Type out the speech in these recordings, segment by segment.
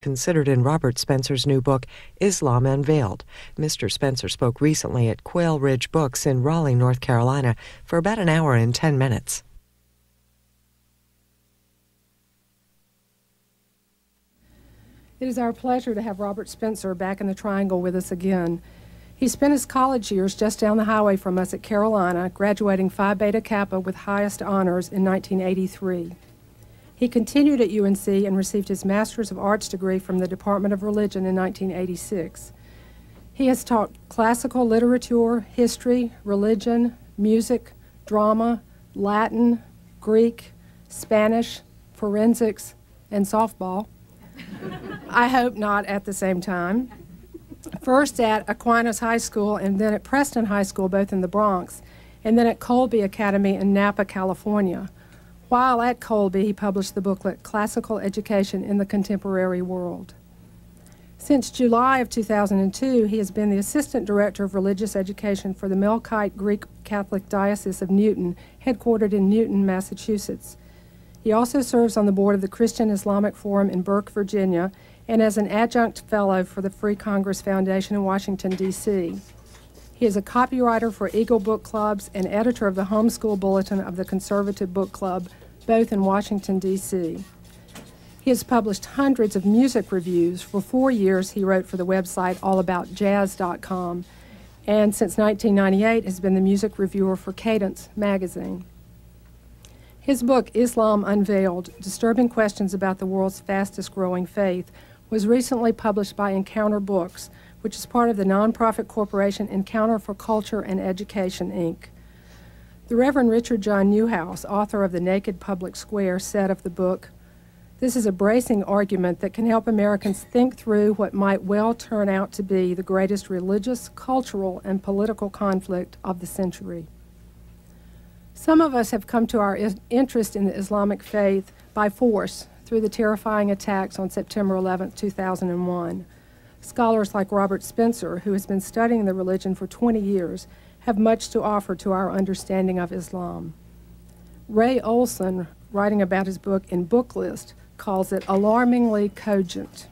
considered in Robert Spencer's new book, Islam Unveiled. Mr. Spencer spoke recently at Quail Ridge Books in Raleigh, North Carolina, for about an hour and 10 minutes. It is our pleasure to have Robert Spencer back in the Triangle with us again. He spent his college years just down the highway from us at Carolina, graduating Phi Beta Kappa with highest honors in 1983. He continued at UNC and received his Master's of Arts degree from the Department of Religion in 1986. He has taught classical literature, history, religion, music, drama, Latin, Greek, Spanish, forensics, and softball. I hope not at the same time. First at Aquinas High School and then at Preston High School, both in the Bronx, and then at Colby Academy in Napa, California. While at Colby, he published the booklet, Classical Education in the Contemporary World. Since July of 2002, he has been the Assistant Director of Religious Education for the Melkite Greek Catholic Diocese of Newton, headquartered in Newton, Massachusetts. He also serves on the board of the Christian Islamic Forum in Burke, Virginia, and as an adjunct fellow for the Free Congress Foundation in Washington, D.C. He is a copywriter for Eagle Book Clubs and editor of the Homeschool Bulletin of the Conservative Book Club, both in Washington, D.C. He has published hundreds of music reviews. For 4 years, he wrote for the website allaboutjazz.com, and since 1998 has been the music reviewer for Cadence magazine. His book, Islam Unveiled, Disturbing Questions About the World's Fastest-Growing Faith, was recently published by Encounter Books, which is part of the nonprofit corporation Encounter for Culture and Education, Inc. The Reverend Richard John Newhouse, author of The Naked Public Square, said of the book, "This is a bracing argument that can help Americans think through what might well turn out to be the greatest religious, cultural, and political conflict of the century." Some of us have come to our interest in the Islamic faith by force through the terrifying attacks on September 11, 2001. Scholars like Robert Spencer, who has been studying the religion for 20 years, have much to offer to our understanding of Islam. Ray Olson, writing about his book in Booklist, calls it alarmingly cogent.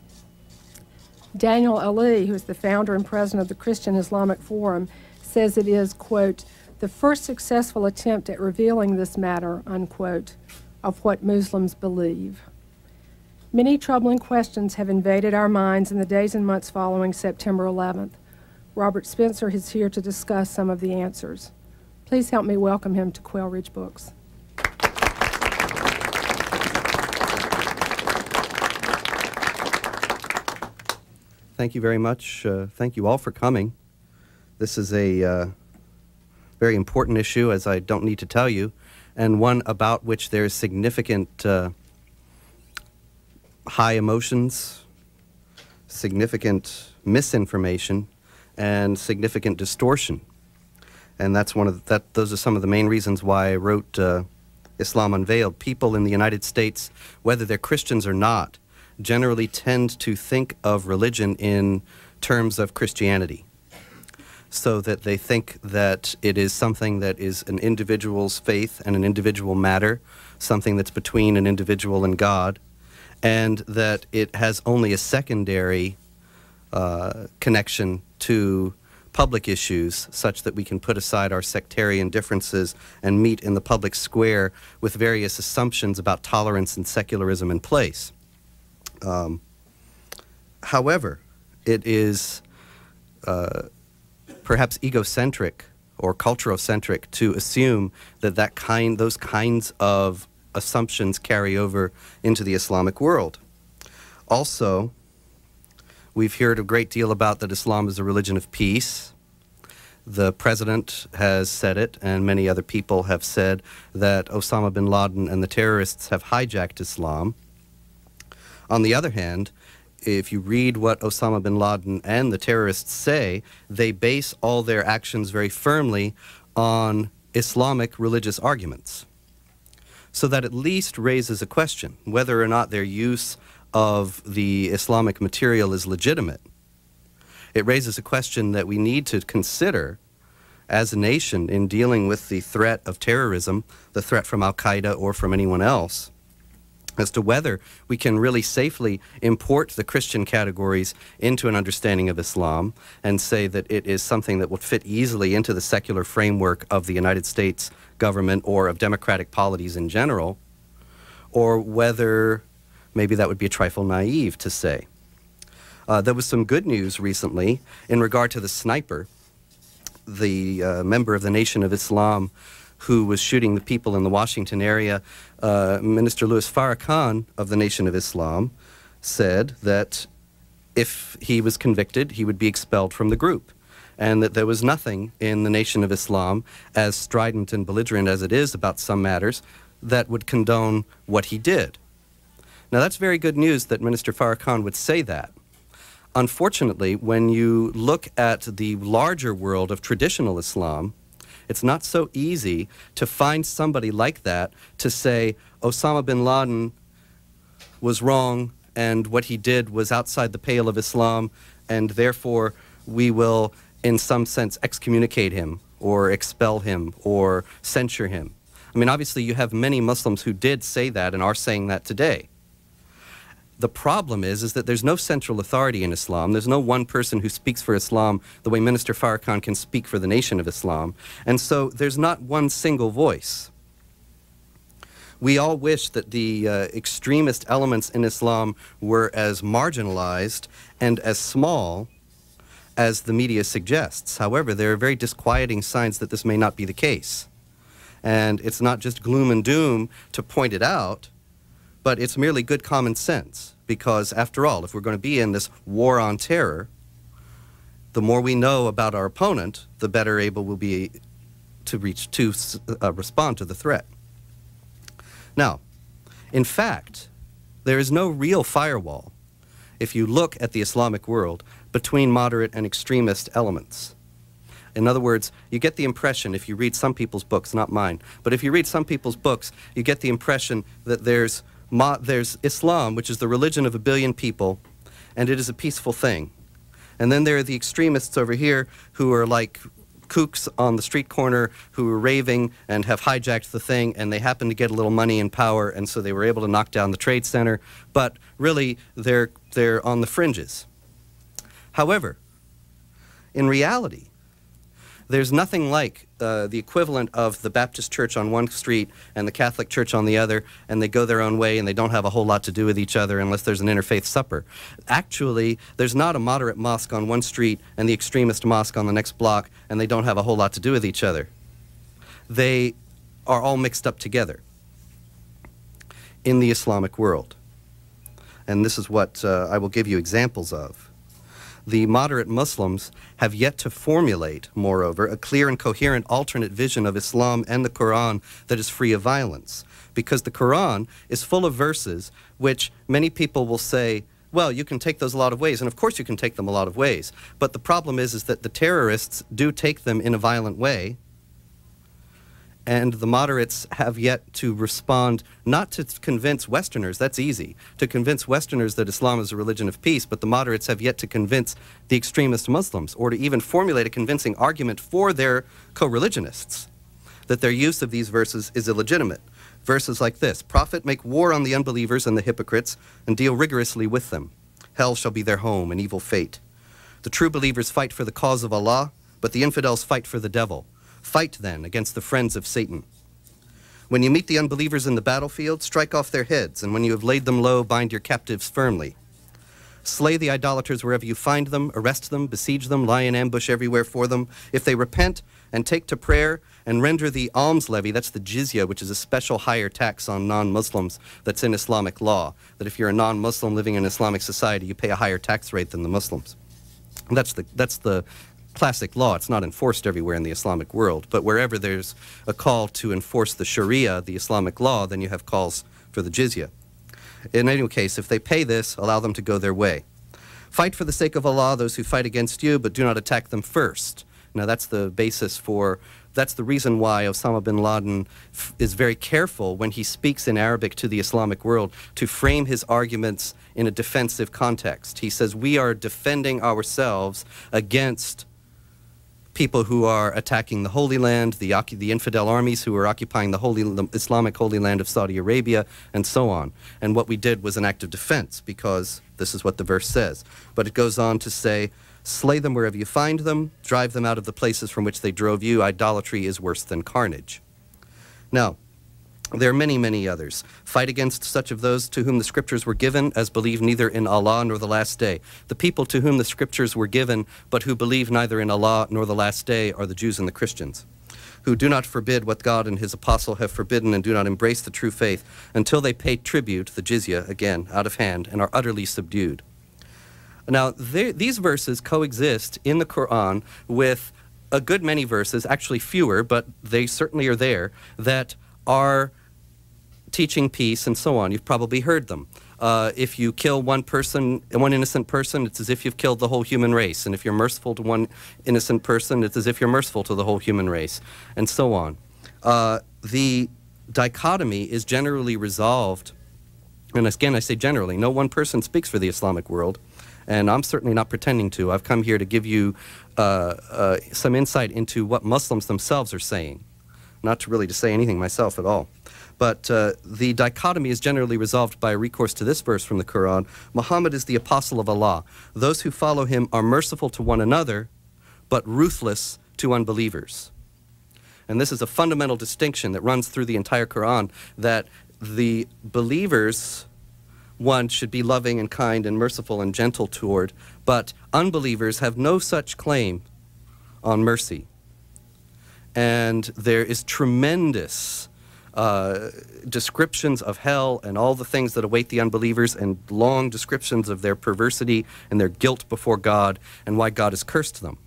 Daniel Ali, who is the founder and president of the Christian Islamic Forum, says it is, quote, the first successful attempt at revealing this matter, unquote, of what Muslims believe. Many troubling questions have invaded our minds in the days and months following September 11th. Robert Spencer is here to discuss some of the answers. Please help me welcome him to Quail Ridge Books. Thank you very much. Thank you all for coming. This is a very important issue, as I don't need to tell you, and one about which there's significant high emotions, significant misinformation, and significant distortion. And that's those are some of the main reasons why I wrote Islam Unveiled. People in the United States, whether they're Christians or not, generally tend to think of religion in terms of Christianity, so that they think that it is something that is an individual's faith and an individual matter, something that's between an individual and God, and that it has only a secondary connection to public issues, such that we can put aside our sectarian differences and meet in the public square with various assumptions about tolerance and secularism in place. However, it is perhaps egocentric or culturocentric to assume that those kinds of assumptions carry over into the Islamic world. Also, we've heard a great deal about that Islam is a religion of peace. The president has said it, and many other people have said that Osama bin Laden and the terrorists have hijacked Islam. On the other hand, if you read what Osama bin Laden and the terrorists say, they base all their actions very firmly on Islamic religious arguments. So that at least raises a question whether or not their use of the Islamic material is legitimate. It raises a question that we need to consider as a nation in dealing with the threat of terrorism, the threat from Al-Qaeda or from anyone else. as to whether we can really safely import the Christian categories into an understanding of Islam and say that it is something that would fit easily into the secular framework of the United States government or of democratic polities in general, or whether maybe that would be a trifle naive to say. There was some good news recently in regard to the sniper, the member of the Nation of Islam who was shooting the people in the Washington area. Minister Louis Farrakhan of the Nation of Islam said that if he was convicted, he would be expelled from the group, and that there was nothing in the Nation of Islam, as strident and belligerent as it is about some matters, that would condone what he did. Now, that's very good news that Minister Farrakhan would say that. Unfortunately, when you look at the larger world of traditional Islam, it's not so easy to find somebody like that to say Osama bin Laden was wrong and what he did was outside the pale of Islam, and therefore we will, in some sense, excommunicate him or expel him or censure him. I mean, obviously you have many Muslims who did say that and are saying that today. The problem is that there's no central authority in Islam. There's no one person who speaks for Islam the way Minister Farrakhan can speak for the Nation of Islam. And so there's not one single voice. We all wish that the extremist elements in Islam were as marginalized and as small as the media suggests. However, there are very disquieting signs that this may not be the case. And it's not just gloom and doom to point it out, but it's merely good common sense, because after all, if we're going to be in this war on terror, the more we know about our opponent, the better able we'll be to respond to the threat. Now, in fact, there is no real firewall, if you look at the Islamic world, between moderate and extremist elements. In other words, you get the impression, if you read some people's books, not mine, but if you read some people's books, you get the impression that there's Islam, which is the religion of 1 billion people, and it is a peaceful thing. And then there are the extremists over here who are like kooks on the street corner who are raving and have hijacked the thing, and they happen to get a little money and power, and so they were able to knock down the Trade Center. But really, they're on the fringes. However, in reality, there's nothing like the equivalent of the Baptist church on one street and the Catholic church on the other, and they go their own way and they don't have a whole lot to do with each other unless there's an interfaith supper. Actually, there's not a moderate mosque on one street and the extremist mosque on the next block, and they don't have a whole lot to do with each other. They are all mixed up together in the Islamic world. And this is what I will give you examples of. The moderate Muslims have yet to formulate, moreover, a clear and coherent alternate vision of Islam and the Quran that is free of violence. Because the Quran is full of verses which many people will say, well, you can take those a lot of ways, and of course you can take them a lot of ways. But the problem is that the terrorists do take them in a violent way, and the moderates have yet to respond, not to convince Westerners, that's easy, to convince Westerners that Islam is a religion of peace, but the moderates have yet to convince the extremist Muslims, or to even formulate a convincing argument for their co-religionists, that their use of these verses is illegitimate. Verses like this: Prophet, make war on the unbelievers and the hypocrites, and deal rigorously with them. Hell shall be their home, and evil fate. The true believers fight for the cause of Allah, but the infidels fight for the devil. Fight, then, against the friends of Satan. When you meet the unbelievers in the battlefield, strike off their heads, and when you have laid them low, bind your captives firmly. Slay the idolaters wherever you find them, arrest them, besiege them, lie in ambush everywhere for them. If they repent and take to prayer and render the alms levy, that's the jizya, which is a special higher tax on non-Muslims that's in Islamic law, that if you're a non-Muslim living in Islamic society, you pay a higher tax rate than the Muslims. And that's the classic law. It's not enforced everywhere in the Islamic world, but wherever there's a call to enforce the Sharia, the Islamic law, then you have calls for the jizya. In any case, if they pay this, allow them to go their way. Fight for the sake of Allah those who fight against you, but do not attack them first. Now that's the basis for, that's the reason why Osama bin Laden is very careful when he speaks in Arabic to the Islamic world to frame his arguments in a defensive context. He says, we are defending ourselves against people who are attacking the Holy Land, the infidel armies who are occupying the Islamic Holy Land of Saudi Arabia, and so on. And what we did was an act of defense, because this is what the verse says. But it goes on to say, slay them wherever you find them, drive them out of the places from which they drove you. Idolatry is worse than carnage. Now, there are many, many others. Fight against such of those to whom the scriptures were given as believe neither in Allah nor the last day. The people to whom the scriptures were given but who believe neither in Allah nor the last day are the Jews and the Christians, who do not forbid what God and his apostle have forbidden and do not embrace the true faith until they pay tribute, the jizya, again, out of hand, and are utterly subdued. Now, these verses coexist in the Quran with a good many verses, actually fewer, but they certainly are there, that are teaching peace and so on. You've probably heard them. If you kill one innocent person, it's as if you've killed the whole human race. And if you're merciful to one innocent person, it's as if you're merciful to the whole human race, and so on. The dichotomy is generally resolved, and again, I say generally. No one person speaks for the Islamic world, and I'm certainly not pretending to. I've come here to give you some insight into what Muslims themselves are saying, not to really to say anything myself at all. But the dichotomy is generally resolved by a recourse to this verse from the Quran. Muhammad is the apostle of Allah. Those who follow him are merciful to one another, but ruthless to unbelievers. And this is a fundamental distinction that runs through the entire Quran, that the believers, one, should be loving and kind and merciful and gentle toward, but unbelievers have no such claim on mercy. And there is tremendous descriptions of hell and all the things that await the unbelievers, and long descriptions of their perversity and their guilt before God and why God has cursed them.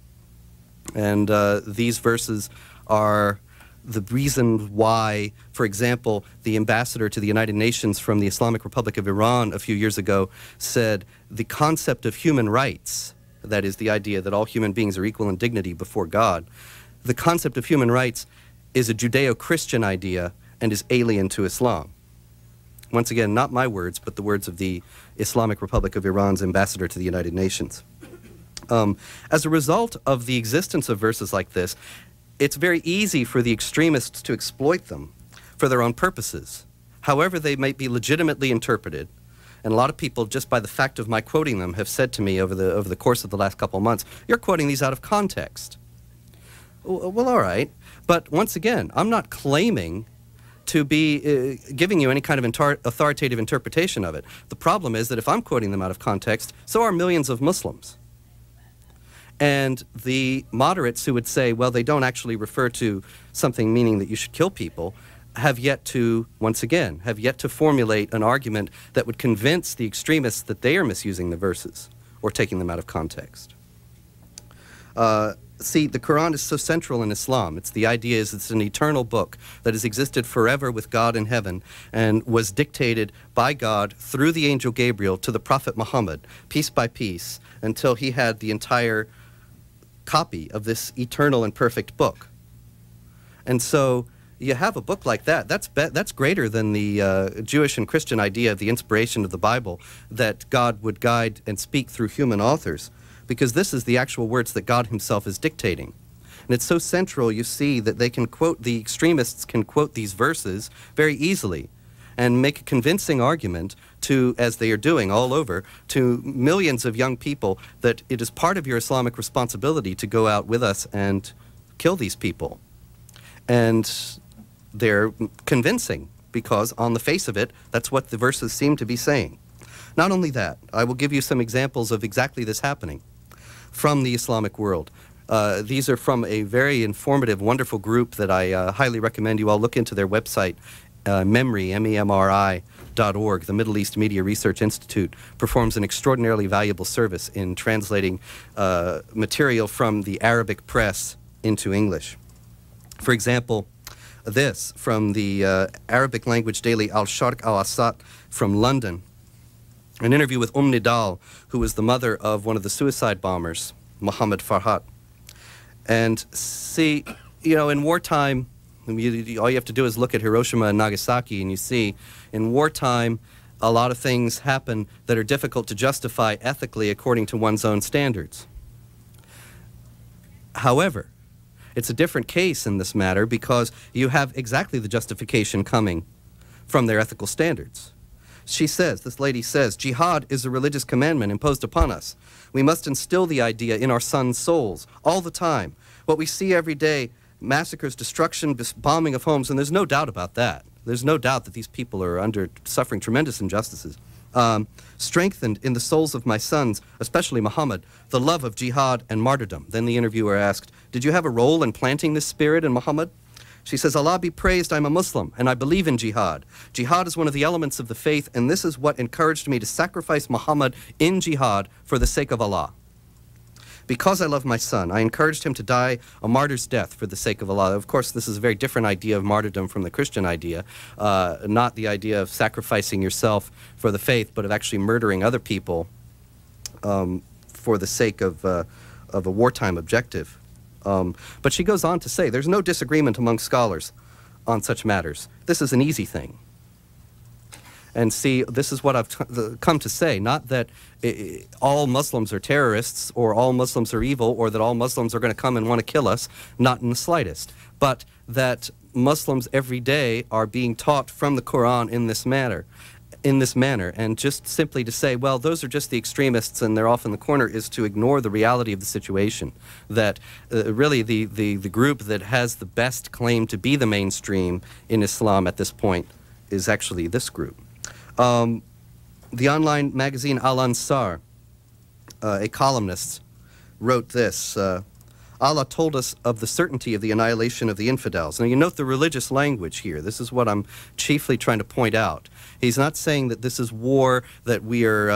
And these verses are the reason why, for example, the ambassador to the United Nations from the Islamic Republic of Iran a few years ago said the concept of human rights, that is the idea that all human beings are equal in dignity before God, the concept of human rights is a Judeo-Christian idea and is alien to Islam. Once again, not my words, but the words of the Islamic Republic of Iran's ambassador to the United Nations. As a result of the existence of verses like this, it's very easy for the extremists to exploit them for their own purposes, however they might be legitimately interpreted. And a lot of people, just by the fact of my quoting them, have said to me over the course of the last couple of months, "You're quoting these out of context." Well, all right. But once again, I'm not claiming to be giving you any kind of authoritative interpretation of it. The problem is that if I'm quoting them out of context, so are millions of Muslims. And the moderates who would say, well, they don't actually refer to something meaning that you should kill people, have yet to, once again, have yet to formulate an argument that would convince the extremists that they are misusing the verses or taking them out of context. See, the Quran is so central in Islam. The idea is it's an eternal book that has existed forever with God in heaven and was dictated by God through the angel Gabriel to the Prophet Muhammad, piece by piece, until he had the entire copy of this eternal and perfect book. And so you have a book like that. That's greater than the Jewish and Christian idea of the inspiration of the Bible, that God would guide and speak through human authors, because this is the actual words that God himself is dictating. And it's so central, you see, that they can quote, the extremists can quote these verses very easily and make a convincing argument to, as they are doing all over, to millions of young people, that it is part of your Islamic responsibility to go out with us and kill these people. And they're convincing, because on the face of it, that's what the verses seem to be saying. Not only that, I will give you some examples of exactly this happening from the Islamic world. These are from a very informative, wonderful group that I highly recommend you all look into their website, MEMRI, MEMRI.org. The Middle East Media Research Institute performs an extraordinarily valuable service in translating material from the Arabic press into English. For example, this from the Arabic language daily Al-Sharq Al-Awsat from London. An interview with Nidal, who was the mother of one of the suicide bombers, Muhammad Farhat. And see, you know, in wartime, all you have to do is look at Hiroshima and Nagasaki, and you see, in wartime, a lot of things happen that are difficult to justify ethically according to one's own standards. However, It's a different case in this matter because you have exactly the justification coming from their ethical standards. She says, this lady says, jihad is a religious commandment imposed upon us. We must instill the idea in our sons' souls all the time. What we see every day, massacres, destruction, bombing of homes, and there's no doubt about that. There's no doubt that these people are suffering tremendous injustices. Strengthened in the souls of my sons, especially Muhammad, the love of jihad and martyrdom. Then the interviewer asked, did you have a role in planting this spirit in Muhammad? She says, Allah be praised, I'm a Muslim, and I believe in jihad. Jihad is one of the elements of the faith, and this is what encouraged me to sacrifice Muhammad in jihad for the sake of Allah. Because I love my son, I encouraged him to die a martyr's death for the sake of Allah. Of course, this is a very different idea of martyrdom from the Christian idea, not the idea of sacrificing yourself for the faith, but of actually murdering other people for the sake of a wartime objective. But she goes on to say, there's no disagreement among scholars on such matters. This is an easy thing. And see, this is what I've come to say, not that all Muslims are terrorists or all Muslims are evil or that all Muslims are going to come and want to kill us, not in the slightest, but that Muslims every day are being taught from the Quran in this manner, and just simply to say, well, those are just the extremists and they're off in the corner is to ignore the reality of the situation, that really the group that has the best claim to be the mainstream in Islam at this point is actually this group. The online magazine Al-Ansar, a columnist, wrote this, Allah told us of the certainty of the annihilation of the infidels. Now you note the religious language here. This is what I'm chiefly trying to point out. He's not saying that this is war, that we are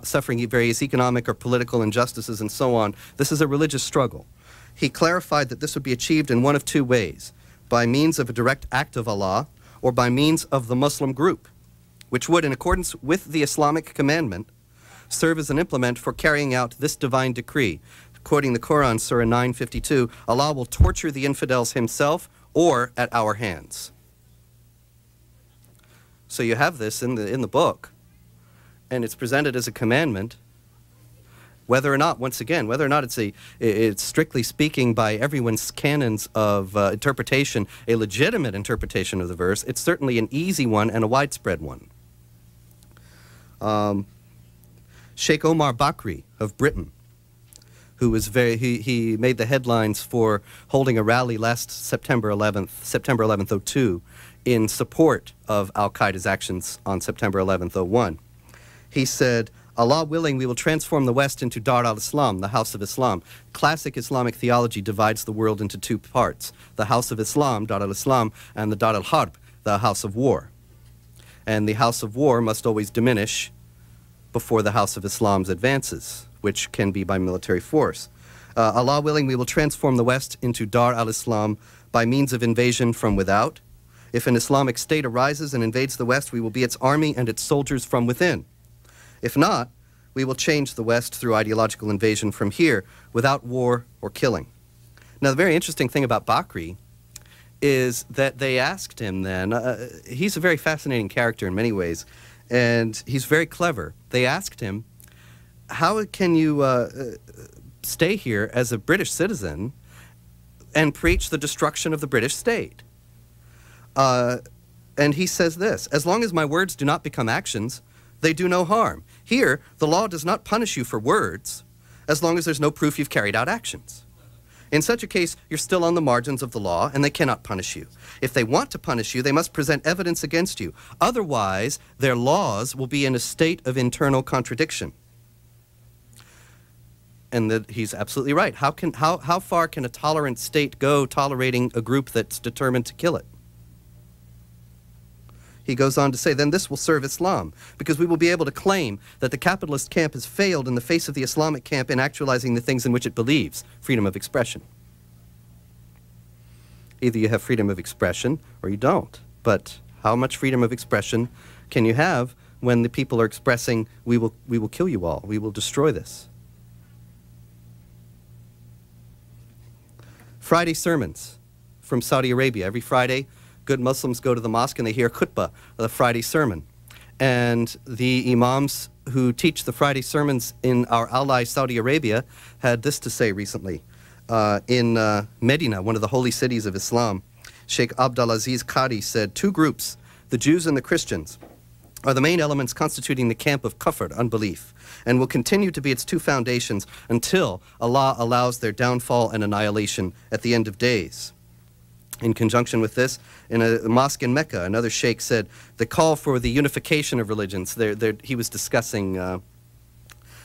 suffering various economic or political injustices and so on. This is a religious struggle. He clarified that this would be achieved in one of two ways, by means of a direct act of Allah or by means of the Muslim group, which would, in accordance with the Islamic commandment, serve as an implement for carrying out this divine decree. Quoting the Quran, Surah 9:52, Allah will torture the infidels himself or at our hands. So you have this in the book, and it's presented as a commandment, whether or not, once again, whether or not it's strictly speaking by everyone's canons of interpretation, a legitimate interpretation of the verse, it's certainly an easy one and a widespread one. Sheikh Omar Bakri of Britain, who was he made the headlines for holding a rally last September 11th, 02, in support of Al-Qaeda's actions on September 11th, 01. He said, Allah willing, we will transform the West into Dar al-Islam, the House of Islam. Classic Islamic theology divides the world into two parts, the House of Islam, Dar al-Islam, and the Dar al-Harb, the House of War. And the House of War must always diminish before the House of Islam's advances, which can be by military force. Allah willing, we will transform the West into Dar al-Islam by means of invasion from without. If an Islamic state arises and invades the West, we will be its army and its soldiers from within. If not, we will change the West through ideological invasion from here without war or killing. Now, the very interesting thing about Bakri is that they asked him then, he's a very fascinating character in many ways, and he's very clever. They asked him, how can you stay here as a British citizen and preach the destruction of the British state? And he says this, as long as my words do not become actions, they do no harm. Here, the law does not punish you for words as long as there's no proof you've carried out actions. In such a case, you're still on the margins of the law and they cannot punish you. If they want to punish you, they must present evidence against you. Otherwise, their laws will be in a state of internal contradiction. And that he's absolutely right. How far can a tolerant state go tolerating a group that's determined to kill it? He goes on to say, then this will serve Islam, because we will be able to claim that the capitalist camp has failed in the face of the Islamic camp in actualizing the things in which it believes, freedom of expression. Either you have freedom of expression or you don't. But how much freedom of expression can you have when the people are expressing, we will kill you all, we will destroy this? Friday sermons from Saudi Arabia. Every Friday, good Muslims go to the mosque and they hear khutbah, the Friday sermon. And the imams who teach the Friday sermons in our ally Saudi Arabia had this to say recently. in Medina, one of the holy cities of Islam, Sheikh Abdulaziz Qadi said, two groups, the Jews and the Christians, are the main elements constituting the camp of kufr, unbelief, and will continue to be its two foundations until Allah allows their downfall and annihilation at the end of days. In conjunction with this, in a mosque in Mecca, another sheikh said, the call for the unification of religions, he was discussing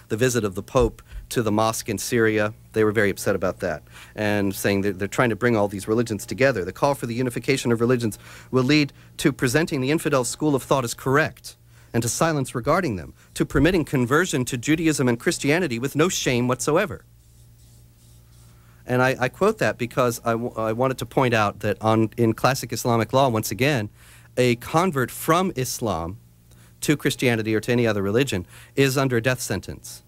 the visit of the Pope to the mosque in Syria. They were very upset about that and saying that they're trying to bring all these religions together. The call for the unification of religions will lead to presenting the infidel school of thought as correct and to silence regarding them, to permitting conversion to Judaism and Christianity with no shame whatsoever. And I quote that because I wanted to point out that in classic Islamic law, once again, a convert from Islam to Christianity or to any other religion is under a death sentence.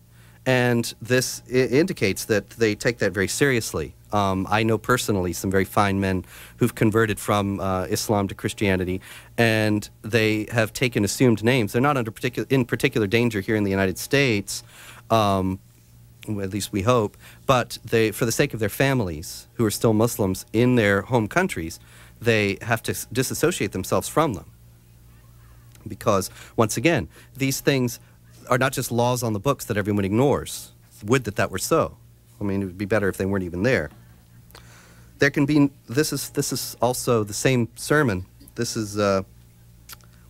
And this indicates that they take that very seriously. I know personally some very fine men who've converted from Islam to Christianity, and they have taken assumed names. They're not in particular danger here in the United States, at least we hope, but for the sake of their families, who are still Muslims in their home countries, they have to disassociate themselves from them. Because, once again, these things are not just laws on the books that everyone ignores. Would that were so. I mean, it would be better if they weren't even there. There can be, this is also the same sermon. This is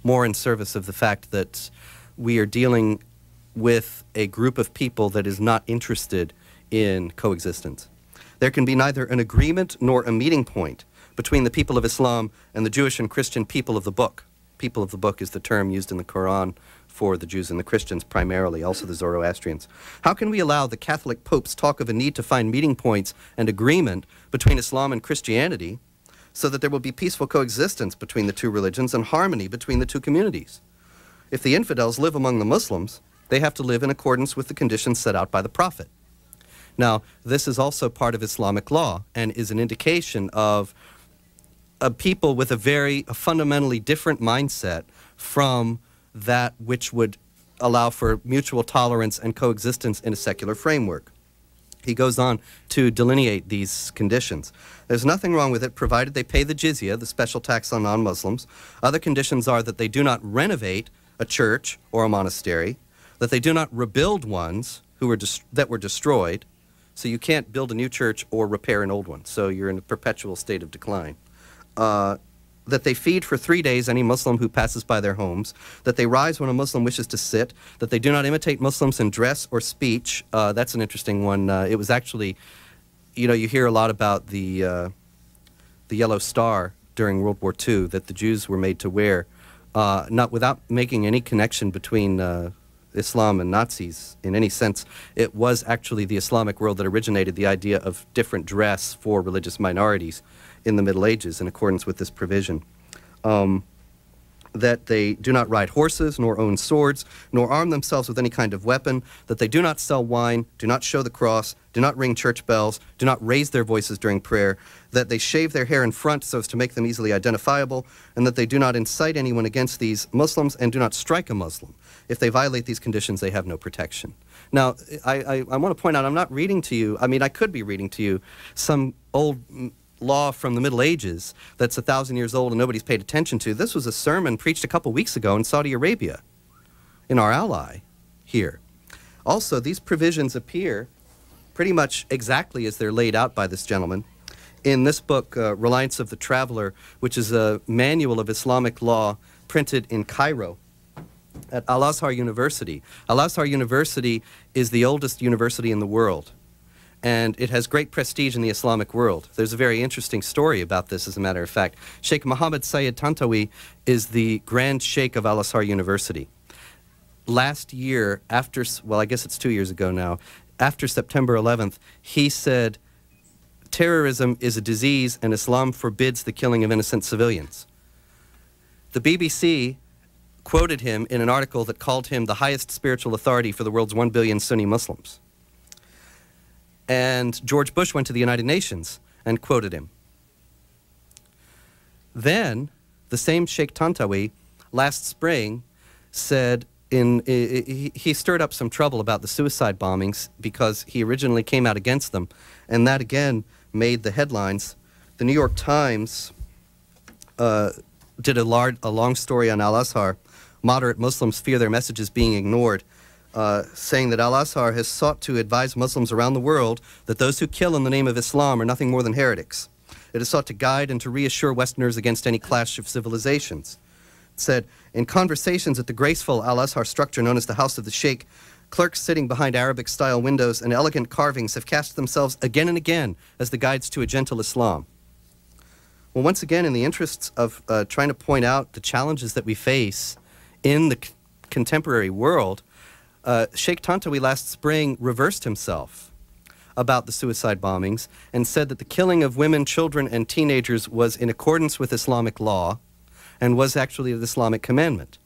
more in service of the fact that we are dealing with a group of people that is not interested in coexistence. There can be neither an agreement nor a meeting point between the people of Islam and the Jewish and Christian people of the book. People of the book is the term used in the Quran for the Jews and the Christians primarily, also the Zoroastrians. How can we allow the Catholic popes talk of a need to find meeting points and agreement between Islam and Christianity so that there will be peaceful coexistence between the two religions and harmony between the two communities? If the infidels live among the Muslims, they have to live in accordance with the conditions set out by the Prophet. Now, this is also part of Islamic law and is an indication of a people with a fundamentally different mindset from that which would allow for mutual tolerance and coexistence in a secular framework. He goes on to delineate these conditions. There's nothing wrong with it, provided they pay the jizya, the special tax on non-Muslims. Other conditions are that they do not renovate a church or a monastery, that they do not rebuild ones that were destroyed. So you can't build a new church or repair an old one. So you're in a perpetual state of decline. That they feed for 3 days any Muslim who passes by their homes, that they rise when a Muslim wishes to sit, that they do not imitate Muslims in dress or speech. That's an interesting one. It was actually, you hear a lot about the yellow star during World War II that the Jews were made to wear, not without making any connection between Islam and Nazis in any sense. It was actually the Islamic world that originated the idea of different dress for religious minorities in the Middle Ages in accordance with this provision. That they do not ride horses, nor own swords, nor arm themselves with any kind of weapon, that they do not sell wine, do not show the cross, do not ring church bells, do not raise their voices during prayer, that they shave their hair in front so as to make them easily identifiable, and that they do not incite anyone against these Muslims and do not strike a Muslim. If they violate these conditions, they have no protection. Now, I want to point out, I'm not reading to you, I could be reading to you some old law from the Middle Ages that's 1,000 years old and nobody's paid attention to. This was a sermon preached a couple weeks ago in Saudi Arabia, in our ally here. Also, these provisions appear pretty much exactly as they're laid out by this gentleman in this book, Reliance of the Traveler, which is a manual of Islamic law printed in Cairo at Al-Azhar University. Al-Azhar University is the oldest university in the world, and it has great prestige in the Islamic world. There's a very interesting story about this, as a matter of fact. Sheikh Mohammed Sayyid Tantawi is the Grand Sheikh of Al-Azhar University. Last year, I guess it's 2 years ago now, after September 11th, he said, terrorism is a disease and Islam forbids the killing of innocent civilians. The BBC quoted him in an article that called him the highest spiritual authority for the world's 1 billion Sunni Muslims. And George Bush went to the United Nations and quoted him. Then, the same Sheikh Tantawi, last spring, said he stirred up some trouble about the suicide bombings because he originally came out against them, and that again made the headlines. The New York Times did a long story on Al-Azhar. Moderate Muslims fear their messages being ignored, saying that Al-Azhar has sought to advise Muslims around the world that those who kill in the name of Islam are nothing more than heretics. It has sought to guide and to reassure Westerners against any clash of civilizations. It said, in conversations at the graceful Al-Azhar structure known as the House of the Sheikh, clerks sitting behind Arabic-style windows and elegant carvings have cast themselves again and again as the guides to a gentle Islam. Well, once again, in the interests of trying to point out the challenges that we face in the contemporary world, Sheikh Tantawi last spring reversed himself about the suicide bombings and said that the killing of women, children, and teenagers was in accordance with Islamic law and was actually an Islamic commandment.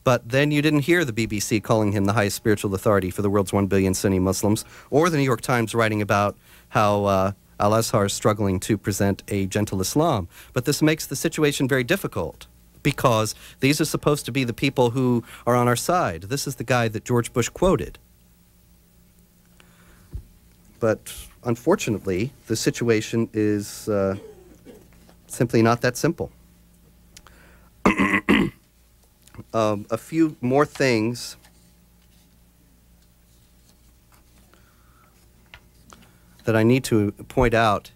But then you didn't hear the BBC calling him the highest spiritual authority for the world's 1 billion Sunni Muslims, or the New York Times writing about how Al-Azhar is struggling to present a gentle Islam. But this makes the situation very difficult, because these are supposed to be the people who are on our side. This is the guy that George Bush quoted. But unfortunately, the situation is simply not that simple. A few more things that I need to point out.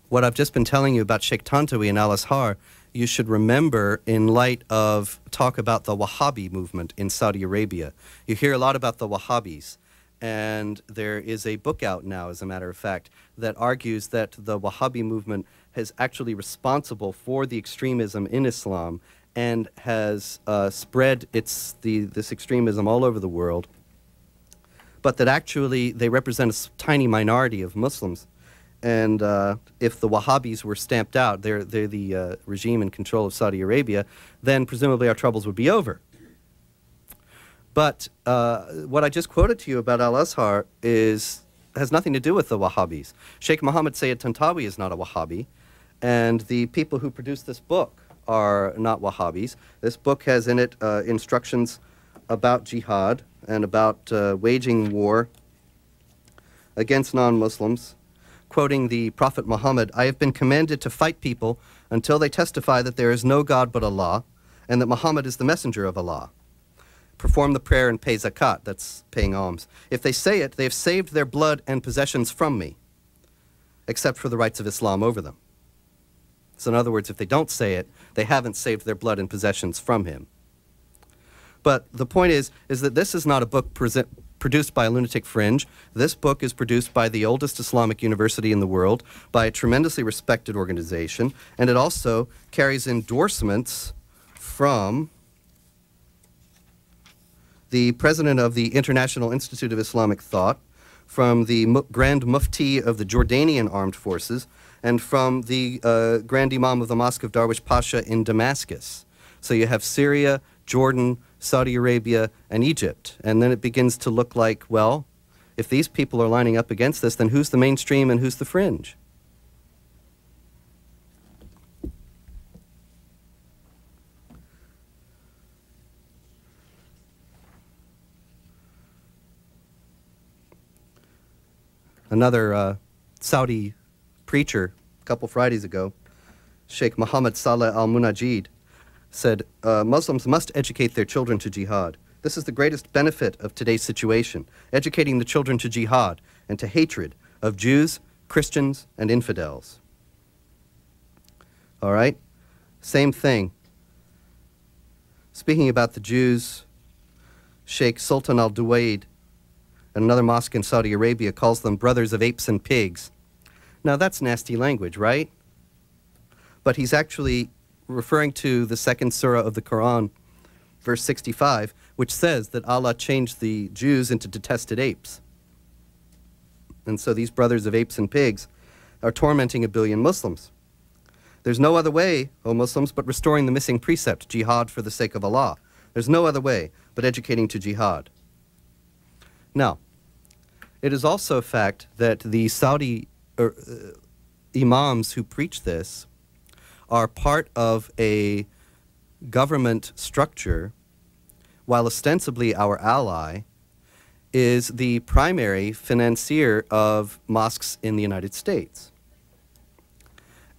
What I've just been telling you about Sheikh Tantawi and Al-Azhar, you should remember in light of talk about the Wahhabi movement in Saudi Arabia. You hear a lot about the Wahhabis, and there is a book out now, as a matter of fact, that argues that the Wahhabi movement is actually responsible for the extremism in Islam and has spread this extremism all over the world, but that actually they represent a tiny minority of Muslims. And if the Wahhabis were stamped out, they're the regime in control of Saudi Arabia, then presumably our troubles would be over. But what I just quoted to you about Al-Azhar has nothing to do with the Wahhabis. Sheikh Mohammed Sayyid Tantawi is not a Wahhabi, and the people who produced this book are not Wahhabis. This book has in it instructions about jihad and about waging war against non-Muslims. Quoting the Prophet Muhammad, "I have been commanded to fight people until they testify that there is no God but Allah and that Muhammad is the messenger of Allah. Perform the prayer and pay zakat," that's paying alms. "If they say it, they have saved their blood and possessions from me, except for the rights of Islam over them." So in other words, if they don't say it, they haven't saved their blood and possessions from him. But the point is that this is not a book produced by a lunatic fringe. This book is produced by the oldest Islamic university in the world, by a tremendously respected organization, and it also carries endorsements from the president of the International Institute of Islamic Thought, from the Grand Mufti of the Jordanian Armed Forces, and from the Grand Imam of the Mosque of Darwish Pasha in Damascus. So you have Syria, Jordan, Saudi Arabia, and Egypt. And then it begins to look like, well, if these people are lining up against this, then who's the mainstream and who's the fringe? Another Saudi preacher, a couple Fridays ago, Sheikh Mohammed Saleh al-Munajid, said, Muslims must educate their children to jihad. This is the greatest benefit of today's situation, educating the children to jihad and to hatred of Jews, Christians, and infidels. All right? Same thing. Speaking about the Jews, Sheikh Sultan al-Duwaid, another mosque in Saudi Arabia, calls them brothers of apes and pigs. Now that's nasty language, right? But he's actually referring to the second surah of the Quran, verse 65, which says that Allah changed the Jews into detested apes. And so these brothers of apes and pigs are tormenting 1 billion Muslims. There's no other way, O Muslims, but restoring the missing precept, jihad for the sake of Allah. There's no other way but educating to jihad. Now, it is also a fact that the Saudi imams who preach this are part of a government structure, while ostensibly our ally, is the primary financier of mosques in the United States.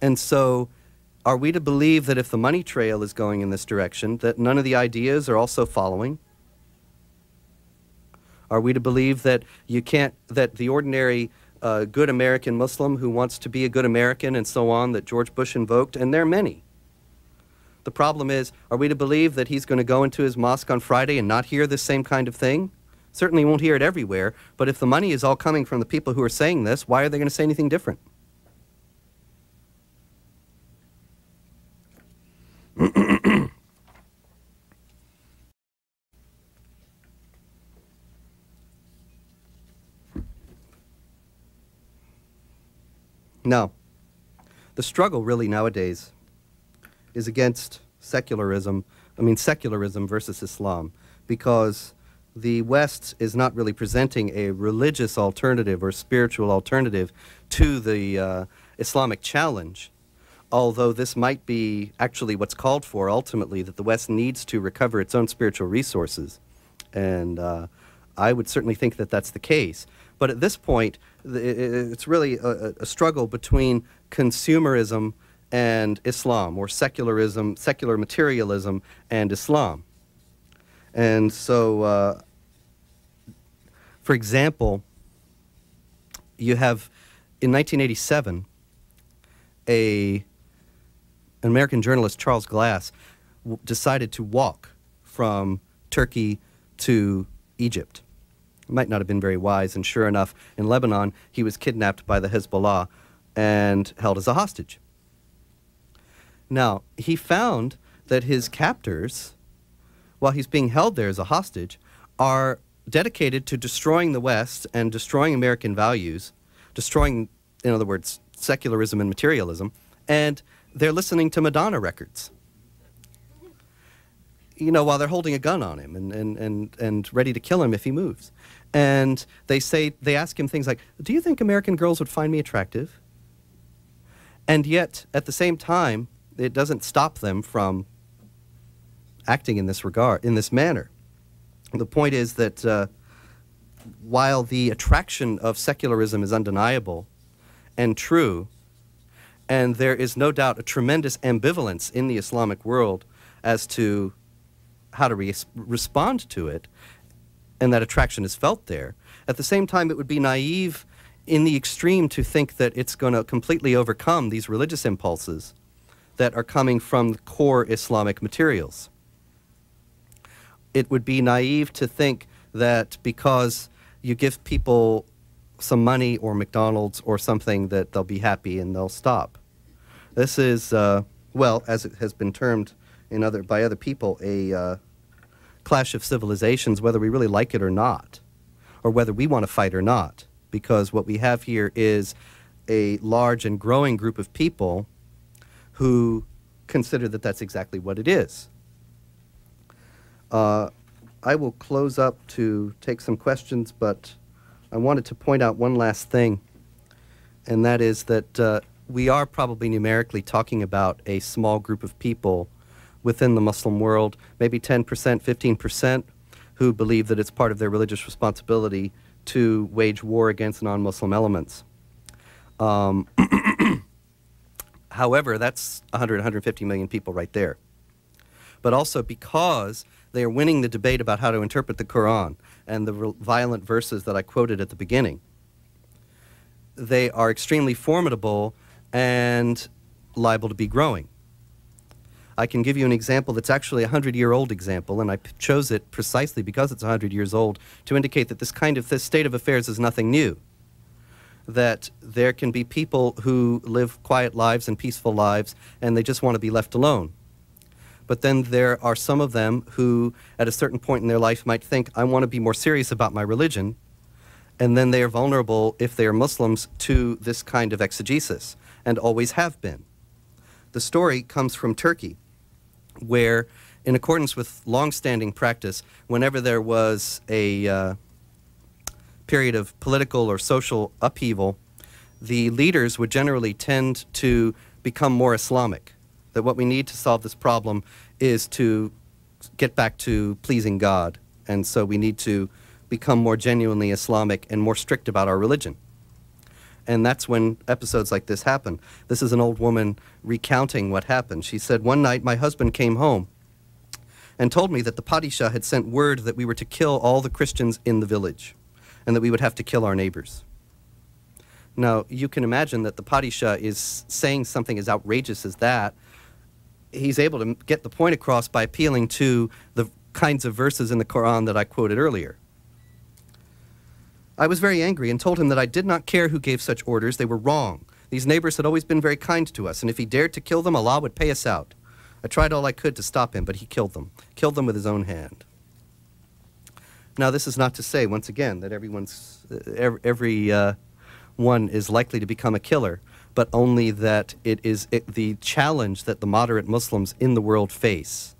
And so, are we to believe that if the money trail is going in this direction, that none of the ideas are also following? Are we to believe that that the ordinary good American Muslim who wants to be a good American and so on, that George Bush invoked, and there are many. The problem is, are we to believe that he's going to go into his mosque on Friday and not hear this same kind of thing? Certainly won't hear it everywhere, but if the money is all coming from the people who are saying this, why are they going to say anything different? No. The struggle really nowadays is against secularism versus Islam, because the West is not really presenting a religious alternative or spiritual alternative to the Islamic challenge, although this might be actually what's called for ultimately, that the West needs to recover its own spiritual resources. And I would certainly think that that's the case. But at this point, it's really a struggle between consumerism and Islam, or secularism, secular materialism and Islam. And so, for example, you have, in 1987, an American journalist, Charles Glass, decided to walk from Turkey to Egypt. It might not have been very wise, and sure enough, in Lebanon, he was kidnapped by the Hezbollah and held as a hostage. Now, he found that his captors, while he's being held there as a hostage, are dedicated to destroying the West and destroying American values, destroying, in other words, secularism and materialism, and they're listening to Madonna records, you know, while they're holding a gun on him and ready to kill him if he moves. And they ask him things like, do you think American girls would find me attractive? And yet, at the same time, it doesn't stop them from acting in this regard, in this manner. The point is that while the attraction of secularism is undeniable and true, and there is no doubt a tremendous ambivalence in the Islamic world as to how to respond to it, and that attraction is felt there, at the same time it would be naive in the extreme to think that it's going to completely overcome these religious impulses that are coming from the core Islamic materials. It would be naive to think that because you give people some money or McDonald's or something that they'll be happy and they'll stop. This is, well, as it has been termed by other people, a clash of civilizations, whether we really like it or not, or whether we want to fight or not, because what we have here is a large and growing group of people who consider that that's exactly what it is. I will close up to take some questions, but I wanted to point out one last thing, and that is that we are probably numerically talking about a small group of people within the Muslim world, maybe 10%, 15%, who believe that it's part of their religious responsibility to wage war against non-Muslim elements. However, that's 100, 150 million people right there. But also because they are winning the debate about how to interpret the Quran and the violent verses that I quoted at the beginning, they are extremely formidable and liable to be growing. I can give you an example that's actually a 100-year-old example, and I chose it precisely because it's 100 years old to indicate that this state of affairs is nothing new. That there can be people who live quiet lives and peaceful lives, and they just want to be left alone. But then there are some of them who, at a certain point in their life, might think, I want to be more serious about my religion, and then they are vulnerable, if they are Muslims, to this kind of exegesis, and always have been. The story comes from Turkey, where, in accordance with long-standing practice, whenever there was a period of political or social upheaval, the leaders would generally tend to become more Islamic. That what we need to solve this problem is to get back to pleasing God. And so we need to become more genuinely Islamic and more strict about our religion. And that's when episodes like this happen. This is an old woman recounting what happened. She said, "One night my husband came home and told me that the Padishah had sent word that we were to kill all the Christians in the village and that we would have to kill our neighbors." Now, you can imagine that the Padishah is saying something as outrageous as that. He's able to get the point across by appealing to the kinds of verses in the Quran that I quoted earlier. "I was very angry and told him that I did not care who gave such orders. They were wrong. These neighbors had always been very kind to us, and if he dared to kill them, Allah would pay us out. I tried all I could to stop him, but he killed them with his own hand." Now, this is not to say, once again, that one is likely to become a killer, but only that the challenge that the moderate Muslims in the world face,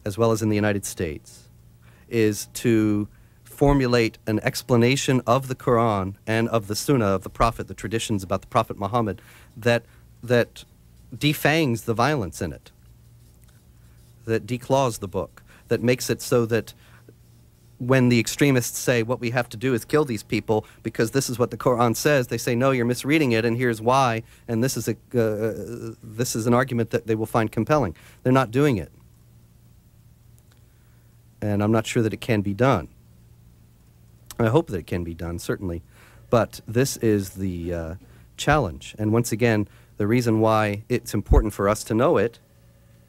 as well as in the United States, is to formulate an explanation of the Quran and of the Sunnah of the Prophet, the traditions about the Prophet Muhammad, that defangs the violence in it, that declaws the book, that makes it so that when the extremists say what we have to do is kill these people because this is what the Quran says, they say, no, you're misreading it, and here's why, and this is an argument that they will find compelling. They're not doing it. And I'm not sure that it can be done. I hope that it can be done, certainly. But this is the challenge. And once again, the reason why it's important for us to know it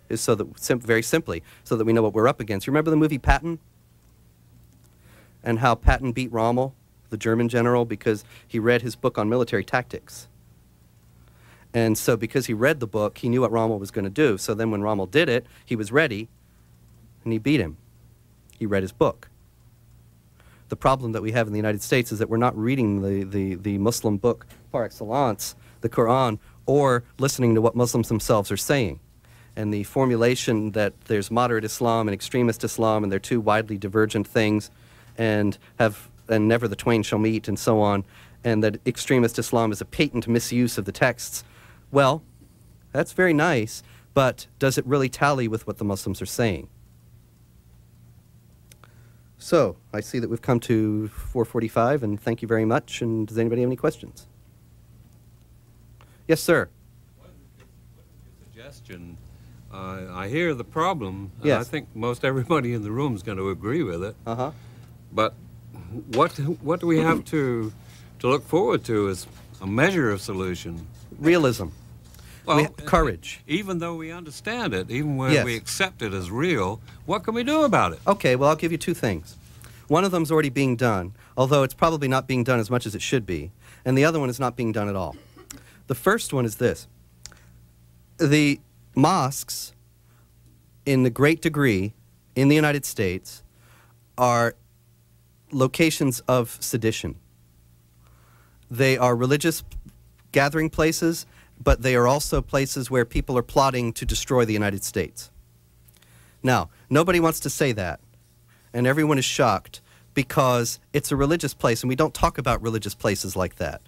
is so that, very simply, so that we know what we're up against. You remember the movie Patton? And how Patton beat Rommel, the German general, because he read his book on military tactics. And so because he read the book, he knew what Rommel was going to do. So then when Rommel did it, he was ready, and he beat him. He read his book. The problem that we have in the United States is that we're not reading the Muslim book par excellence, the Quran, or listening to what Muslims themselves are saying. And the formulation that there's moderate Islam and extremist Islam, and they're two widely divergent things, and never the twain shall meet, and so on, and that extremist Islam is a patent misuse of the texts. Well, that's very nice, but does it really tally with what the Muslims are saying? So, I see that we've come to 4:45, and thank you very much, and does anybody have any questions? Yes, sir. What is your suggestion? I hear the problem. Yes. I think most everybody in the room is going to agree with it. Uh-huh. But what do we have to look forward to as a measure of solution? Realism. Well, courage. Even though we understand it, even when Yes. we accept it as real, what can we do about it? Okay, well, I'll give you two things. One of them is already being done, although it's probably not being done as much as it should be, and the other one is not being done at all. The first one is this. The mosques, in a great degree, in the United States, are locations of sedition. They are religious gathering places, but they are also places where people are plotting to destroy the United States. Now, nobody wants to say that, and everyone is shocked because it's a religious place, and we don't talk about religious places like that.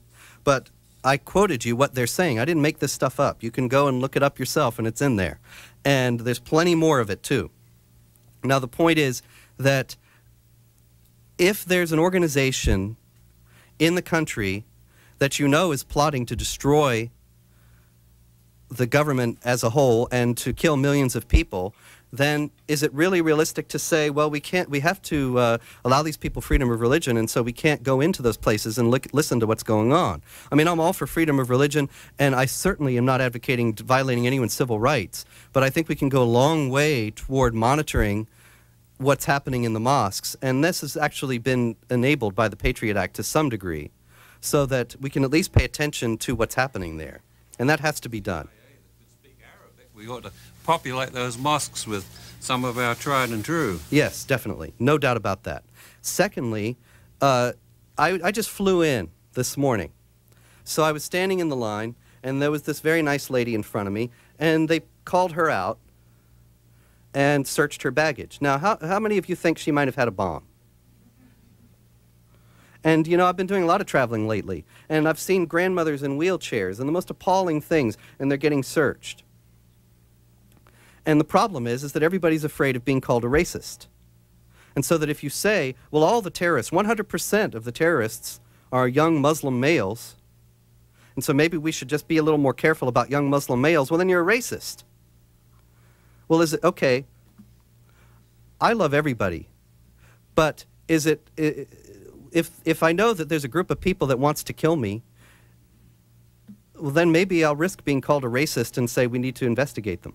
But I quoted you what they're saying. I didn't make this stuff up. You can go and look it up yourself, and it's in there. And there's plenty more of it, too. Now, the point is that if there's an organization in the country that you know is plotting to destroy the government as a whole and to kill millions of people, then is it really realistic to say, well, we have to allow these people freedom of religion, and so we can't go into those places and listen to what's going on? I mean, I'm all for freedom of religion, and I certainly am not advocating violating anyone's civil rights, but I think we can go a long way toward monitoring what's happening in the mosques, and this has actually been enabled by the Patriot Act to some degree, so that we can at least pay attention to what's happening there, and that has to be done. We ought to populate those mosques with some of our tried and true. Yes, definitely. No doubt about that. Secondly, I just flew in this morning. So I was standing in the line, and there was this very nice lady in front of me, and they called her out and searched her baggage. Now, how many of you think she might have had a bomb? And, you know, I've been doing a lot of traveling lately, and I've seen grandmothers in wheelchairs and the most appalling things, and they're getting searched. And the problem is that everybody's afraid of being called a racist. And so that if you say, well, all the terrorists, 100% of the terrorists are young Muslim males, and so maybe we should just be a little more careful about young Muslim males, well, then you're a racist. Well, is it, okay, I love everybody, but is it, if I know that there's a group of people that wants to kill me, well, then maybe I'll risk being called a racist and say we need to investigate them.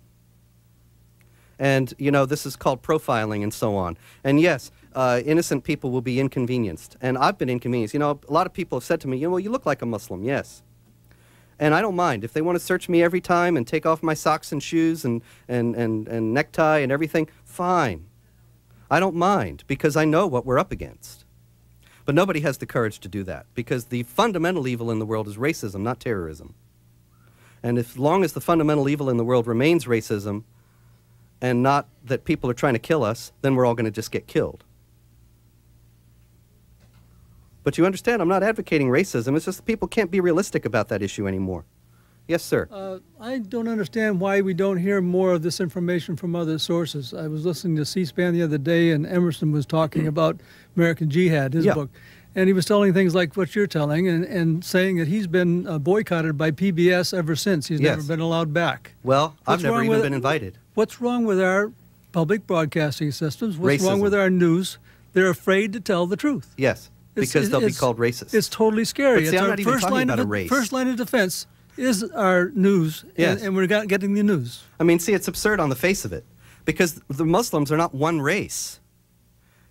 And, you know, this is called profiling and so on. And yes, innocent people will be inconvenienced. And I've been inconvenienced. You know, a lot of people have said to me, you know, well, you look like a Muslim, yes. And I don't mind. If they want to search me every time and take off my socks and shoes and necktie and everything, fine. I don't mind, because I know what we're up against. But nobody has the courage to do that, because the fundamental evil in the world is racism, not terrorism. And as long as the fundamental evil in the world remains racism, and not that people are trying to kill us, then we're all going to just get killed. But you understand, I'm not advocating racism. It's just that people can't be realistic about that issue anymore. Yes, sir. I don't understand why we don't hear more of this information from other sources. I was listening to C-SPAN the other day, and Emerson was talking about American Jihad, his book. And he was telling things like what you're telling, and saying that he's been boycotted by PBS ever since. He's never been allowed back. Well, I've never even been invited. What's wrong with our public broadcasting systems? What's wrong with our news? They're afraid to tell the truth. Yes, because they'll be called racist. It's totally scary. But see, I'm not even talking about a race. First line of defense is our news, and we're not getting the news. I mean, see, it's absurd on the face of it, because the Muslims are not one race.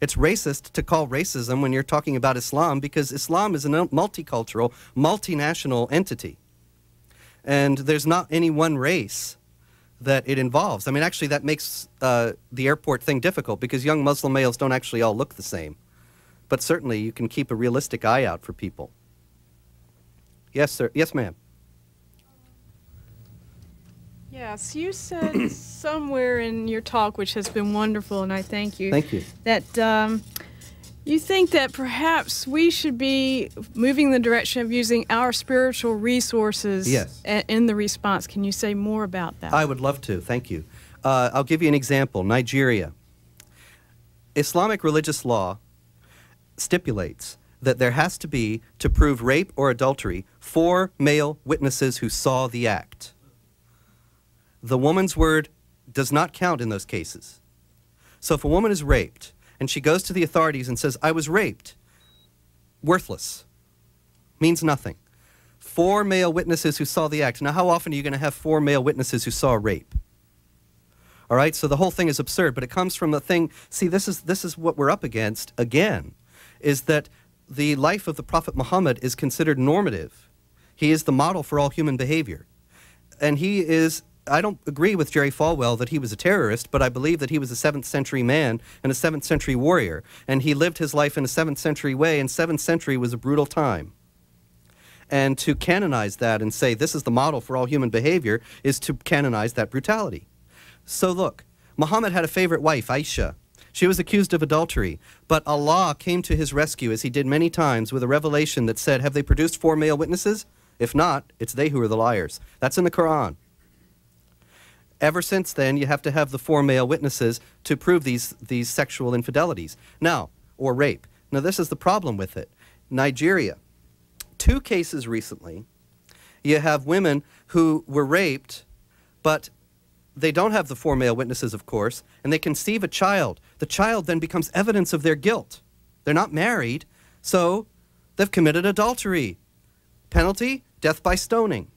It's racist to call racism when you're talking about Islam, because Islam is a multicultural, multinational entity. And there's not any one race that it involves. I mean, actually, that makes the airport thing difficult, because young Muslim males don't actually all look the same. But certainly, you can keep a realistic eye out for people. Yes, sir. Yes, ma'am. Yes, you said somewhere in your talk, which has been wonderful, and I thank you. Thank you. That you think that perhaps we should be moving in the direction of using our spiritual resources in the response. Can you say more about that? I would love to. Thank you. I'll give you an example. Nigeria. Islamic religious law stipulates that there has to be, to prove rape or adultery, 4 male witnesses who saw the act. The woman's word does not count in those cases. So if a woman is raped and she goes to the authorities and says, I was raped, worthless, means nothing. 4 male witnesses who saw the act. Now, how often are you going to have 4 male witnesses who saw a rape? All right, so the whole thing is absurd, but it comes from the thing, see, this is what we're up against, again, is that the life of the Prophet Muhammad is considered normative. He is the model for all human behavior. And he is, I don't agree with Jerry Falwell that he was a terrorist, but I believe that he was a 7th century man and a 7th century warrior. And he lived his life in a 7th century way, and 7th century was a brutal time. And to canonize that and say this is the model for all human behavior is to canonize that brutality. So look, Muhammad had a favorite wife, Aisha. She was accused of adultery, but Allah came to his rescue, as he did many times, with a revelation that said, have they produced 4 male witnesses? If not, it's they who are the liars. That's in the Quran. Ever since then, you have to have the 4 male witnesses to prove these sexual infidelities. Now, or rape. Now, this is the problem with it. Nigeria, 2 cases recently, you have women who were raped, but they don't have the 4 male witnesses, of course, and they conceive a child. The child then becomes evidence of their guilt. They're not married, so they've committed adultery. Penalty? Death by stoning.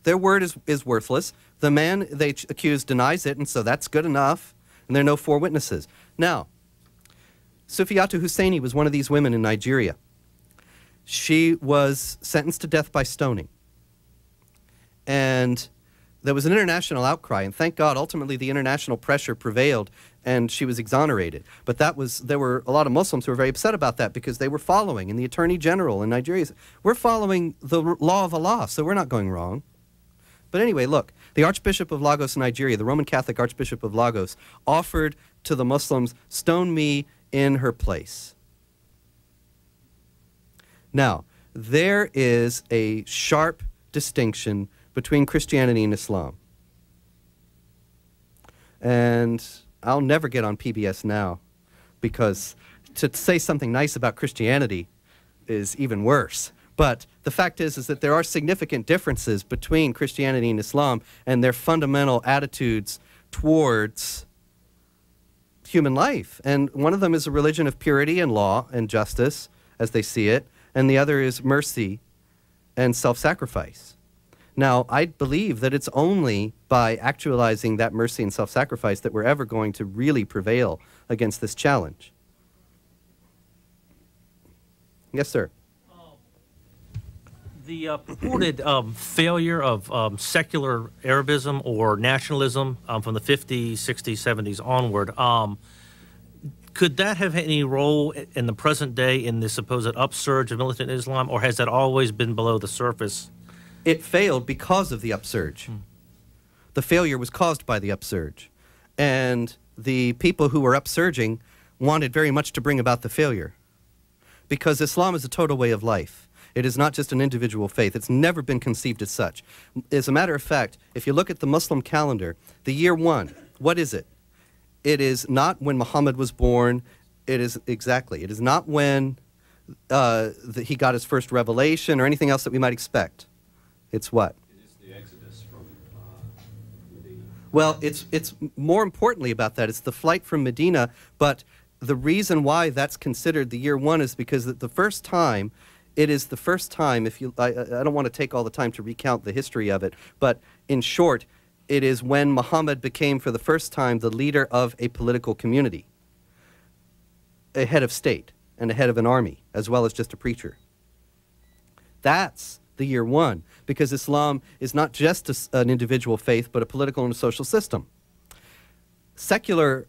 Their word is worthless. The man they accuse denies it, and so that's good enough, and there are no 4 witnesses. Now, Sufiyatu Husseini was one of these women in Nigeria. She was sentenced to death by stoning. And there was an international outcry, and thank God, ultimately the international pressure prevailed, and she was exonerated. But there were a lot of Muslims who were very upset about that, because they were following, and the Attorney General in Nigeria said, we're following the law of Allah, so we're not going wrong. But anyway, look, the Archbishop of Lagos, Nigeria, the Roman Catholic Archbishop of Lagos, offered to the Muslims, stone me in her place. Now, there is a sharp distinction between Christianity and Islam. And I'll never get on PBS Now, because to say something nice about Christianity is even worse. But the fact is that there are significant differences between Christianity and Islam and their fundamental attitudes towards human life. And one of them is a religion of purity and law and justice, as they see it, and the other is mercy and self-sacrifice. Now, I believe that it's only by actualizing that mercy and self-sacrifice that we're ever going to really prevail against this challenge. Yes, sir. The purported failure of secular Arabism or nationalism from the 50s, 60s, 70s onward, could that have any role in the present day in the supposed upsurge of militant Islam, or has that always been below the surface? It failed because of the upsurge. The failure was caused by the upsurge. And the people who were upsurging wanted very much to bring about the failure. Because Islam is a total way of life. It is not just an individual faith. It's never been conceived as such. As a matter of fact, if you look at the Muslim calendar, the year 1, what is it? It is not when Muhammad was born. It is not when he got his first revelation or anything else that we might expect. It's what? It is the Exodus from Medina. Well, it's more importantly about that. It's the flight from Medina, but the reason why that's considered the year 1 is because the first time, it is the first time, I don't want to take all the time to recount the history of it, but in short, it is when Muhammad became for the first time the leader of a political community, a head of state and a head of an army, as well as just a preacher. That's the year 1, because Islam is not just an individual faith, but a political and a social system. Secularism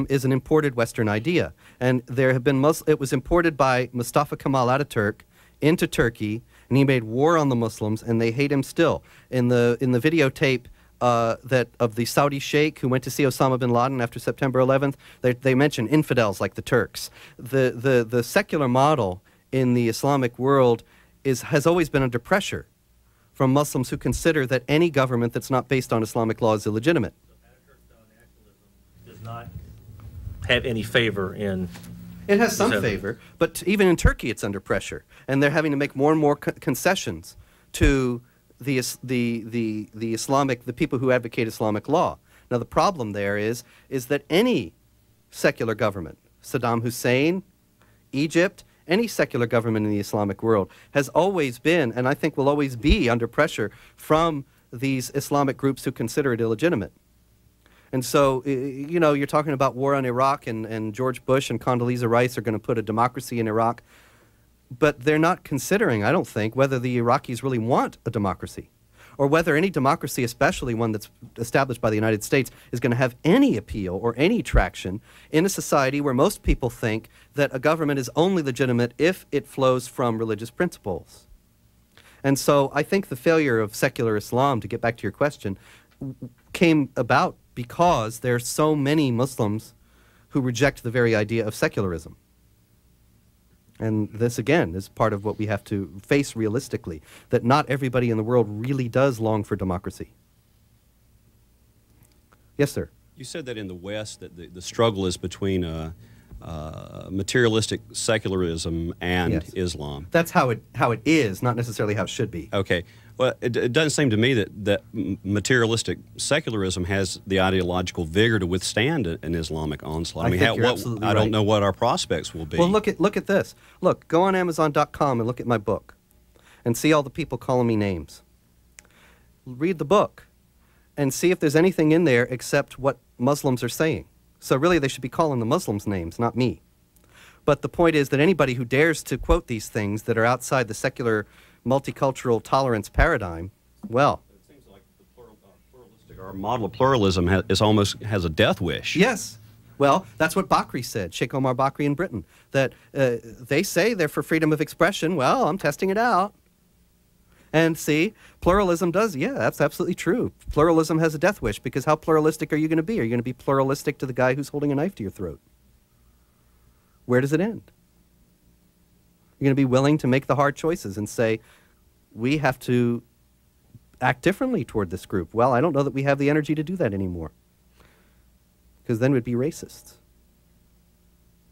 is an imported Western idea, and there have been it was imported by Mustafa Kemal Ataturk into Turkey, and he made war on the Muslims, and they hate him still. In the videotape of the Saudi sheikh who went to see Osama bin Laden after September 11th, they mention infidels like the Turks. The secular model in the Islamic world has always been under pressure from Muslims who consider that any government that's not based on Islamic law is illegitimate. Does not have any favor in... It has some favor, but even in Turkey it's under pressure, and they're having to make more and more concessions to the people who advocate Islamic law. Now the problem there is that any secular government, Saddam Hussein, Egypt, any secular government in the Islamic world has always been, and I think will always be, under pressure from these Islamic groups who consider it illegitimate. And so, you know, you're talking about war on Iraq, and George Bush and Condoleezza Rice are going to put a democracy in Iraq. But they're not considering, I don't think, whether the Iraqis really want a democracy, or whether any democracy, especially one that's established by the United States, is going to have any appeal or any traction in a society where most people think that a government is only legitimate if it flows from religious principles. And so I think the failure of secular Islam, to get back to your question, came about because there are so many Muslims who reject the very idea of secularism. And this, again, is part of what we have to face realistically, that not everybody in the world really does long for democracy. Yes, sir? You said that in the West that the struggle is between materialistic secularism and Yes. Islam. That's how it is, not necessarily how it should be. Okay. Well, it doesn't seem to me that materialistic secularism has the ideological vigor to withstand an Islamic onslaught. I think you're absolutely I don't right. know what our prospects will be. Well, look at this. Look, go on Amazon.com and look at my book and see all the people calling me names. Read the book and see if there's anything in there except what Muslims are saying. So really they should be calling the Muslims names, not me. But the point is that anybody who dares to quote these things that are outside the secular multicultural tolerance paradigm, well... It seems like the pluralistic, our model of pluralism has a death wish. Yes. Well, that's what Bakri said, Sheikh Omar Bakri in Britain, that they say they're for freedom of expression. Well, I'm testing it out. And see, pluralism does, yeah, that's absolutely true. Pluralism has a death wish, because how pluralistic are you going to be? Are you going to be pluralistic to the guy who's holding a knife to your throat? Where does it end? You're going to be willing to make the hard choices and say, we have to act differently toward this group. Well, I don't know that we have the energy to do that anymore. because then we'd be racists.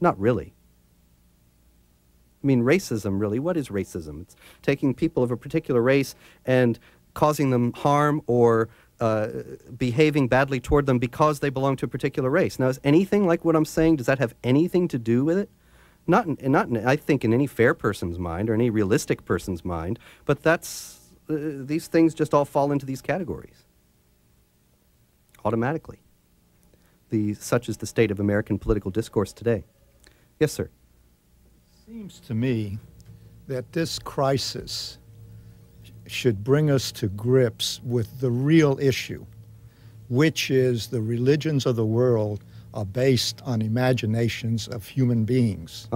Not really. I mean, racism, really, what is racism? It's taking people of a particular race and causing them harm or behaving badly toward them because they belong to a particular race. Now, is anything like what I'm saying, does that have anything to do with it? Not, I think, in any fair person's mind or any realistic person's mind, but that's, these things just all fall into these categories automatically. Such is the state of American political discourse today. Yes, sir. It seems to me that this crisis should bring us to grips with the real issue, which is the religions of the world are based on imaginations of human beings.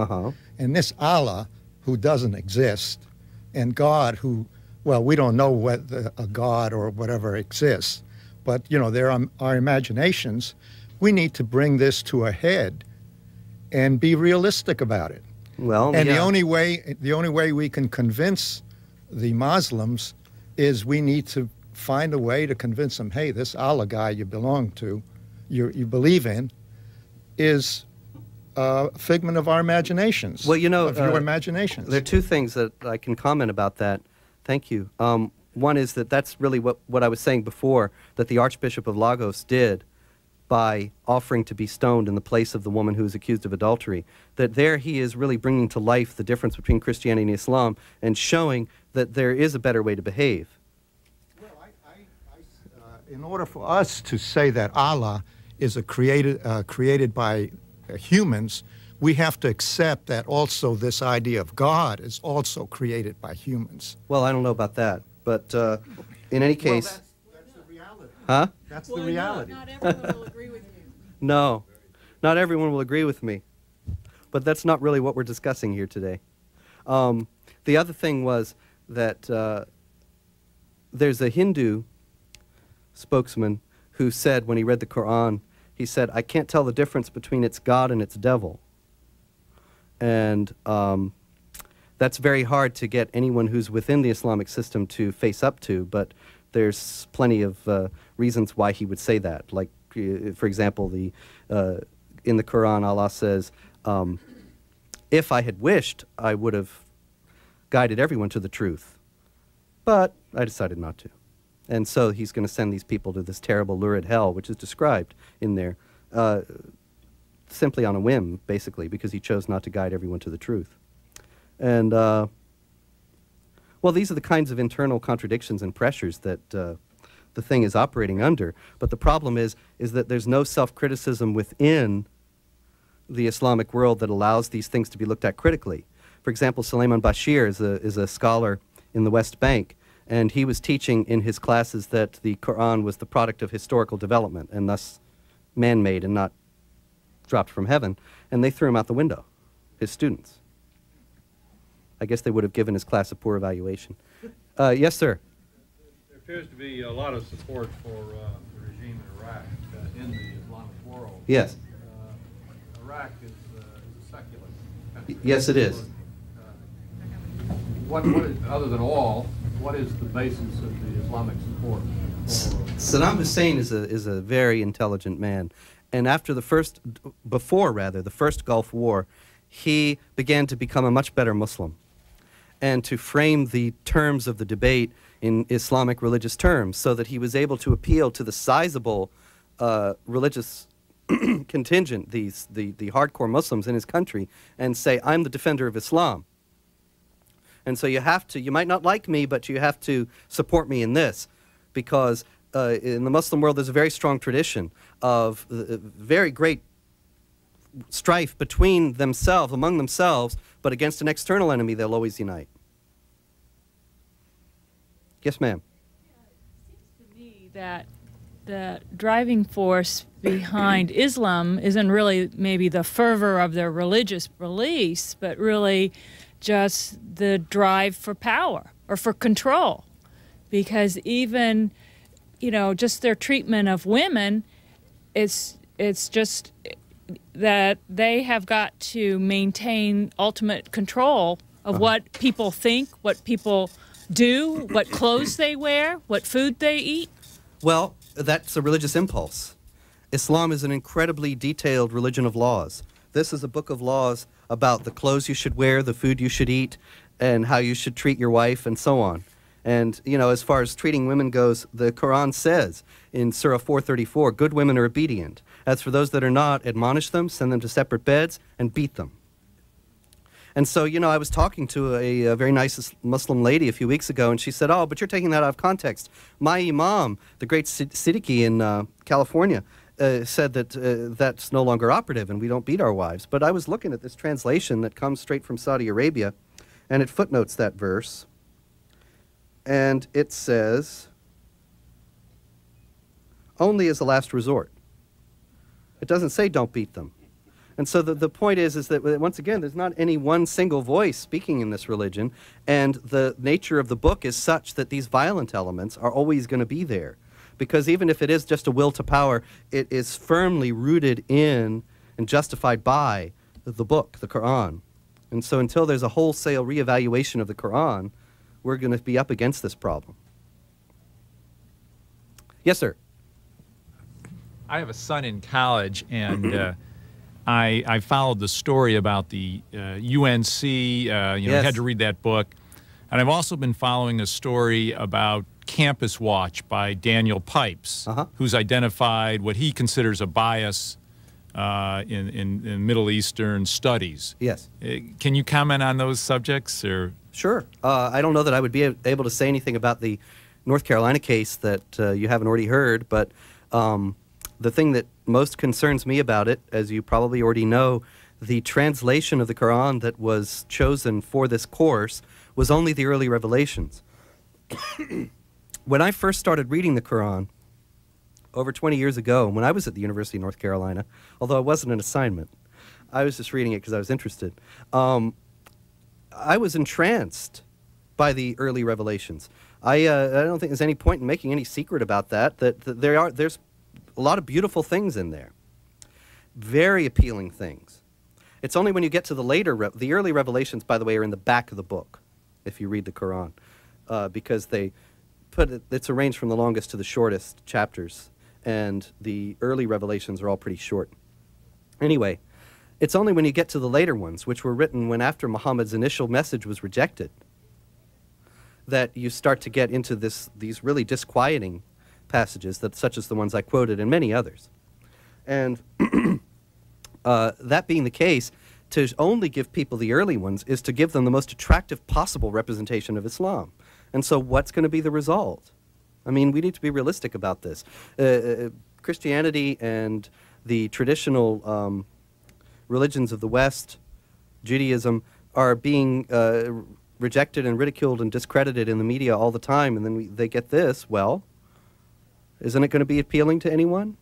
And this Allah, who doesn't exist, and God, who, well, we don't know whether a God or whatever exists, but, you know, there are our imaginations. We need to bring this to a head and be realistic about it. Well, and the only way we can convince the Muslims is we need to find a way to convince them, hey, this Allah guy you belong to, you believe in, is a figment of our imaginations. Well, you know, of your imaginations. There are two things that I can comment about that. Thank you. One is that's really what I was saying before, that the Archbishop of Lagos did by offering to be stoned in the place of the woman who is accused of adultery, that there he is really bringing to life the difference between Christianity and Islam and showing that there is a better way to behave. Well, in order for us to say that Allah is created by humans, we have to accept that also this idea of God is also created by humans. Well, I don't know about that, but in any case... That's the reality. Huh? That's the reality. Not everyone will agree with you. No, not everyone will agree with me, but that's not really what we're discussing here today. The other thing was that there's a Hindu spokesman who said when he read the Quran, he said, I can't tell the difference between its God and its devil. And that's very hard to get anyone who's within the Islamic system to face up to, but there's plenty of reasons why he would say that. Like, for example, in the Quran, Allah says, if I had wished, I would have guided everyone to the truth. But I decided not to. And so he's going to send these people to this terrible, lurid hell, which is described in there, simply on a whim, basically, because he chose not to guide everyone to the truth. And, well, these are the kinds of internal contradictions and pressures that the thing is operating under. But the problem is that there's no self-criticism within the Islamic world that allows these things to be looked at critically. For example, Suleiman Bashir is a scholar in the West Bank, and he was teaching in his classes that the Quran was the product of historical development and thus man-made and not dropped from heaven, and they threw him out the window, his students. I guess they would have given his class a poor evaluation. Yes, sir? There appears to be a lot of support for the regime in Iraq in the Islamic world. Yes. Iraq is a secular country. Yes, it is. What is, other than oil, what is the basis of the Islamic support for... Saddam Hussein is a very intelligent man. And after the first Gulf War, he began to become a much better Muslim and to frame the terms of the debate in Islamic religious terms so that he was able to appeal to the sizable religious contingent, the hardcore Muslims in his country, and say, I'm the defender of Islam. And so you might not like me, but you have to support me in this, because in the Muslim world there's a very strong tradition of very great strife between themselves, among themselves, but against an external enemy they'll always unite. Yes, ma'am. Yeah, it seems to me that the driving force behind Islam isn't really maybe the fervor of their religious beliefs, but really just the drive for power or for control. Because even, you know, just their treatment of women, it's just that they have got to maintain ultimate control of what people think, what people do, what clothes they wear, what food they eat. Well, that's a religious impulse. Islam is an incredibly detailed religion of laws. This is a book of laws about the clothes you should wear, the food you should eat, and how you should treat your wife, and so on. And, you know, as far as treating women goes, the Quran says in Surah 434, good women are obedient. As for those that are not, admonish them, send them to separate beds, and beat them. And so, you know, I was talking to a very nice Muslim lady a few weeks ago, and she said, oh, but you're taking that out of context. My imam, the great Siddiqui in California, said that that's no longer operative and we don't beat our wives. But I was looking at this translation that comes straight from Saudi Arabia, and it footnotes that verse. And it says, only as a last resort. It doesn't say don't beat them. And so the point is that, once again, there's not any one single voice speaking in this religion, and the nature of the book is such that these violent elements are always going to be there. Because even if it is just a will to power, it is firmly rooted in and justified by the book, the Quran. And so until there's a wholesale reevaluation of the Quran, we're going to be up against this problem. Yes, sir. I have a son in college, and I followed the story about the UNC. You know, I had to read that book. And I've also been following a story about Campus Watch by Daniel Pipes, who's identified what he considers a bias in Middle Eastern studies. Yes. Can you comment on those subjects? Or? Sure. I don't know that I would be able to say anything about the North Carolina case that you haven't already heard, but the thing that most concerns me about it, as you probably already know, the translation of the Quran that was chosen for this course was only the early revelations. When I first started reading the Quran, over 20 years ago, when I was at the University of North Carolina, although it wasn't an assignment, I was just reading it because I was interested, I was entranced by the early revelations. I don't think there's any point in making any secret about that, there's a lot of beautiful things in there. Very appealing things. It's only when you get to the early revelations, by the way, are in the back of the book, if you read the Quran, because they it's arranged from the longest to the shortest chapters, and the early revelations are all pretty short. Anyway, it's only when you get to the later ones, which were written when after Muhammad's initial message was rejected, that you start to get into these really disquieting passages, such as the ones I quoted and many others. And that being the case, to only give people the early ones is to give them the most attractive possible representation of Islam. And so what's going to be the result? I mean, we need to be realistic about this. Christianity and the traditional religions of the West, Judaism, are being rejected and ridiculed and discredited in the media all the time, and then they get this. Well, isn't it going to be appealing to anyone?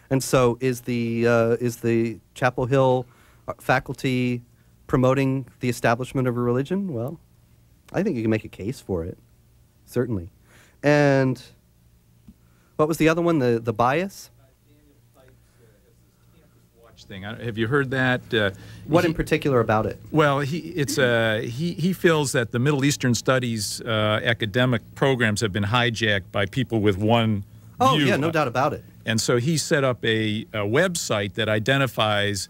And so is the Chapel Hill faculty promoting the establishment of a religion? Well, I think you can make a case for it, certainly. And what was the other one, the bias? Daniel Pipes has this Campus Watch thing. Have you heard that? What in particular about it? Well, he feels that the Middle Eastern studies academic programs have been hijacked by people with one view. Yeah, no doubt about it. And so he set up a website that identifies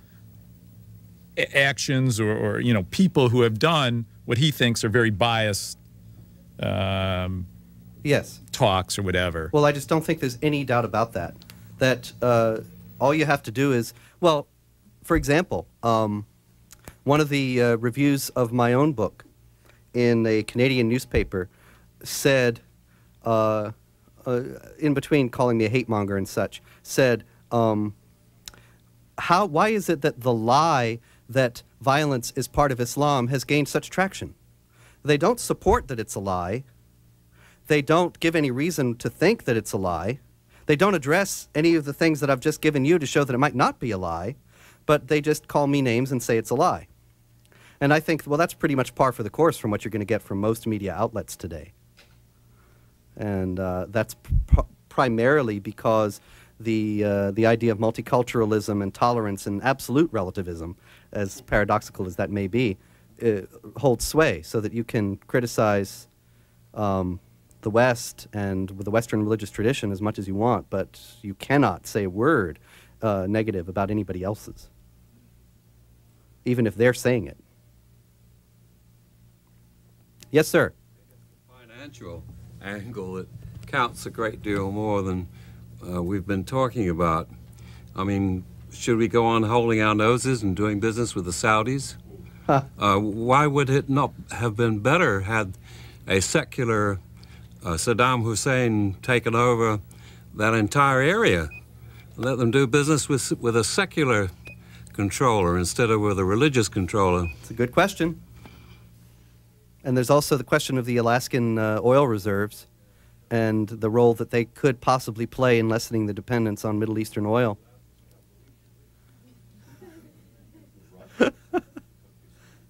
actions or you know, people who have done what he thinks are very biased talks or whatever. Well, I just don't think there's any doubt about that. That all you have to do is, well, for example, one of the reviews of my own book in a Canadian newspaper said, in between calling me a hate monger and such, said, why is it that the lie that violence is part of Islam has gained such traction? They don't support that it's a lie. They don't give any reason to think that it's a lie. They don't address any of the things that I've just given you to show that it might not be a lie, but they just call me names and say it's a lie. And I think, well, that's pretty much par for the course from what you're going to get from most media outlets today. And that's primarily because the idea of multiculturalism and tolerance and absolute relativism, as paradoxical as that may be, holds sway, so that you can criticize the the West and with the Western religious tradition as much as you want, but you cannot say a word negative about anybody else's, even if they're saying it. Yes, sir. Financial angle that counts a great deal more than we've been talking about. I mean, should we go on holding our noses and doing business with the Saudis? Why would it not have been better had a secular Saddam Hussein taken over that entire area? Let them do business with a secular controller instead of with a religious controller. It's a good question. And there's also the question of the Alaskan oil reserves and the role that they could possibly play in lessening the dependence on Middle Eastern oil.